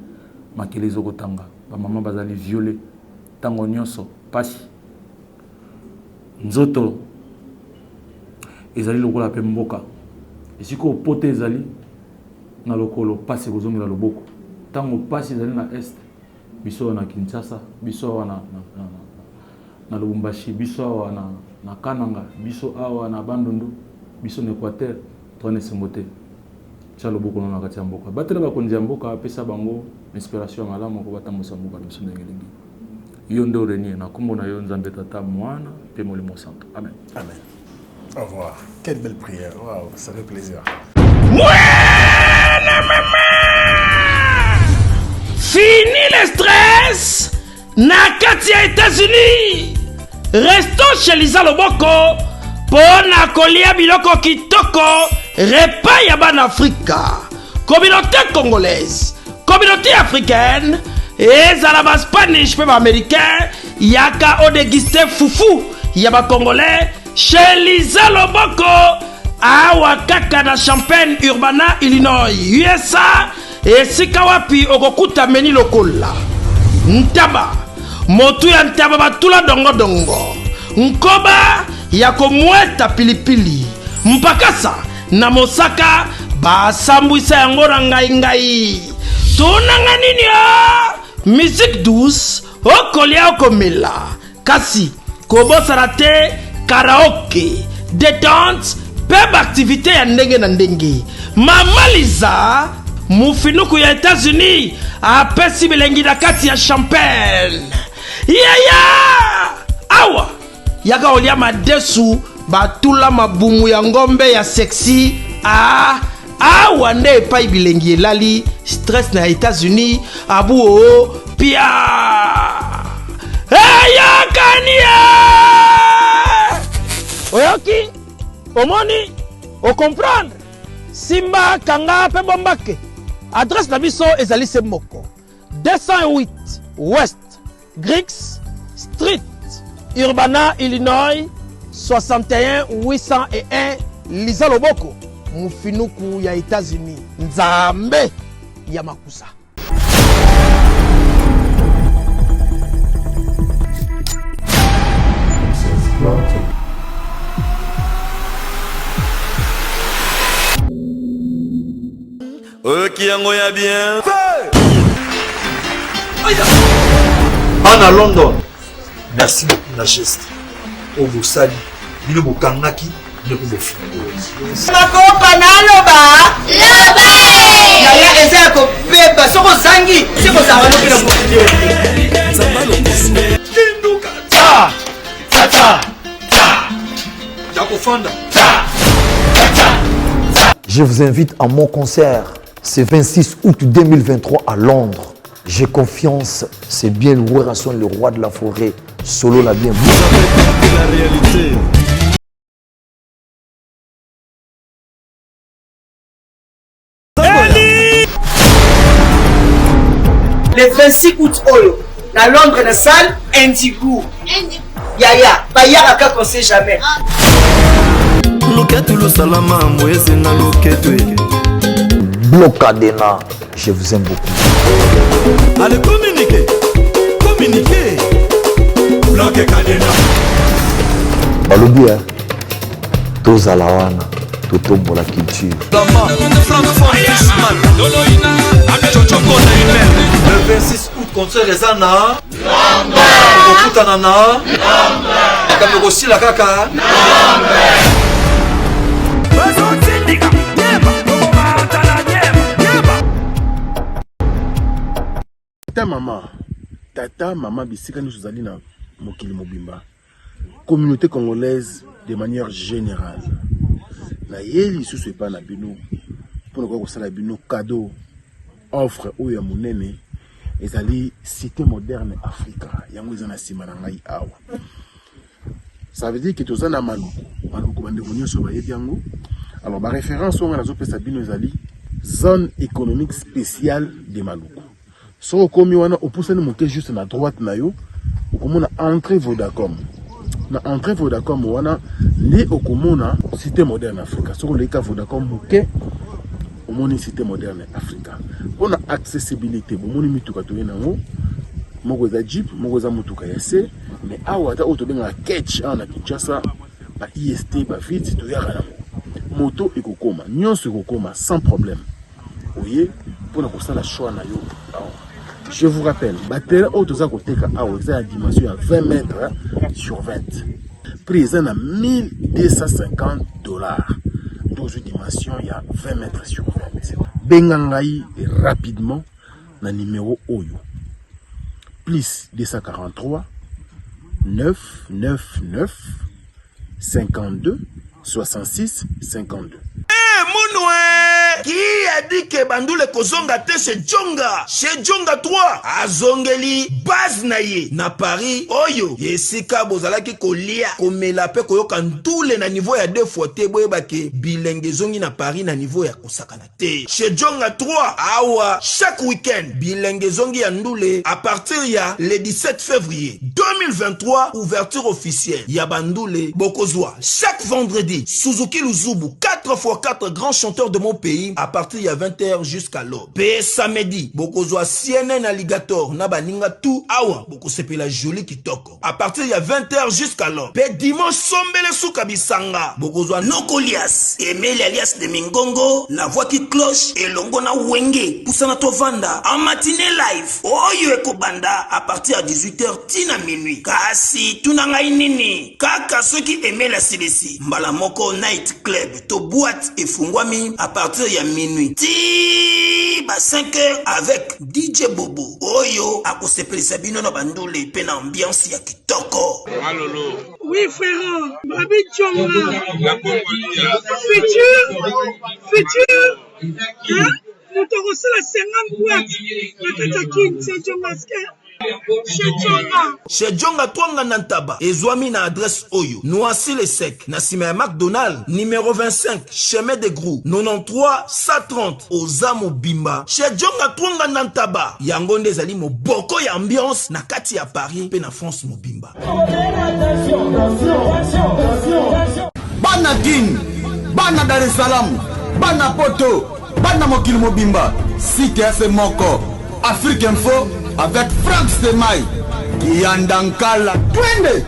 makele zoko tanga ba mama bazali violé tango nyonso pasi nzoto ezali lokola pe mboka esiko pote ezali na lokolo pasi kozongela loboko tango pasi ezali na est biso na Kinshasa biso na Lubumbashi biso na Kananga biso awa na Bandundu biso na Équateur tone sembote cha loboko na kati ya mboka batela bakonzi ya mboka pesa bango inspiration malamu ko batambusa mboka biso ndengelingi yo ndo renie na kombo na yo nzambe tata mwana pe molimo santo amen amen au revoir quelle belle prière waouh ça fait plaisir Fini le stress na kati ya États-Unis. Restons chez Lisa Loboko pona kolia biloko kitoko repas ya ban Afrika. Communauté congolaise, communauté africaine, ezala ba Spanish pe ba américain yaka o déguster fufu ya ba congolais chez Lisa Loboko awa kaka na Champaign Urbana Illinois USA esika wapi okokuta meni lokola ntaba motu ya ntaba batula dongo dongo nkoba ya komweta pilipili mpakasa na mosaka basambwisa yango na ngai tunanga nini musique douce okolia okomela kasi kobosana te karaoke détente peba activité ya ndenge na ndenge Mama Liza mufinuku ya États-Unis apesi bilengi na kati ya Champagne awa yaka olia madesu batula mabumu ya ngombe ya sexy awa nde epai bilengi elali stress na États-Unis abu pia yakania oyoki omoni o comprendre simba kanga pe bombake adresse na biso ezali se moko 208 West Griggs Street Urbana Illinois 61 801 Liza Loboko mufinuku ya États-Unis nzambe ya makusa. Ok, yango ya bien. Anna London, merci beaucoup la geste. Au Boussali, il est au Kanaki, il est au Bofingo. Makopa naloba. Loba. Yaya eza ko beba soko zangi siko za wano kina mutije. Zambalo kusme. Kinduka. Ta. Jakofanda. Je vous invite à mon concert. C'est 26 août 2023 à Londres. J'ai confiance, c'est bien loué Rasson, le roi de la forêt. Solo l'a bien vu. La réalité. Le 26 août Oyo, à Londres, la salle Indigo. Yaya, Bayaraka qu'on sait jamais. Loketu lo salama mweze na loketu. Blocadena, je vous aime beaucoup. Allez, communiquez. Bloqué Cadena. Balobi, tous à la wana, tout pour la culture. Le 26 août, concert Ezana. Okutanana. Kamerosi la kaka. Tata maman bisika nous allons na mokili mobimba. Communauté congolaise de manière générale. Na yeli sous pas na bino pour ne pas la bino cadeau offre ou ya monene ezali cité moderne Africa. Yango ezana sima na ngai awa. Ça veut dire que tous na maluku bande vonyo so ba yango. Alors ma référence on a zo pesa bino ezali zone économique spéciale de Maluku. So komi wana opusani monter juste na droite na yo okomona entrée Vodacom. Na entrée Vodacom wana li okomona cité moderne Africa. So le ka Vodacom moke omoni cité moderne Africa. On a accessibilité bomoni mituka to yenango moko za Jeep moko za mutuka ya C mais awa ta auto benga catch na Kinshasa ba IST ba vite to ya kana moto ekokoma nyonso ekokoma sans problème. Voyez pour na kosala choix na yo. Je vous rappelle, batterie auto koteka awa ça la dimension à 20 mètres sur 20. Prix à 1250 $. Dans une dimension il y a 20 mètres sur 20. Bengangai rapidement na numéro Oyo. Plus 243 999 52 66 52. Mounoué qui a dit que Bandoule Kozonga te chez Djonga 3 azongeli base naye na Paris oyo yesika bozalaki kolia komela pe koyoka ntule na niveau ya 2 fois te boyebake bilenge zongi na Paris na niveau ya kosakana te chez Djonga 3 awa chaque week-end bilenge zongi ya ndule à partir ya le 17 février 2023 ouverture officielle ya Bandoule Bokozwa chaque vendredi Suzuki Luzubu 4x4 grands chanteurs de mon pays à partir de 20h jusqu'à l'aube. Pe samedi, bokozwa CNN Alligator na baninga tout awa boko sepela joli kitoko. À partir de 20h jusqu'à l'aube. Pe dimanche sombele souka bisanga. Bokozwa Nokolias, Emile alias de Mingongo, la voix qui cloche et longo na wenge poussana tovanda en matinée live. Oyo ekobanda à partir de 18h tina minuit. Kasi tunanga inini kaka ceux qui aimaient la CDC. Mbala moko night club to boîte et fungwami à partir de minuit. Ti ba 5h avec DJ Bobo. Oyo akosepeli sabino na bandole pe na ambiance ya kitoko. Malolo. Oui frère, Babi Djonga. Futur. Hein? Nous te reçons la 50 boîtes. La Katakin, c'est Djonga. Chez Djonga Twanga Nantaba, Ezwami na adresse Oyo, Noisy le Sec, Nassima McDonald, numéro 25, chemin de Grou, 93 130, Ozamo Bimba. Chez Djonga Twanga Nantaba, Yangonde Zali mo boko ya ambiance, na kati ya Paris, pe na France mo Bimba. Banadine, bana Dar es Salaam, bana Poto, bana mokili mobimba, site ya se moko, Afrique Info avec Franck Stemai, Kiandankala, twende.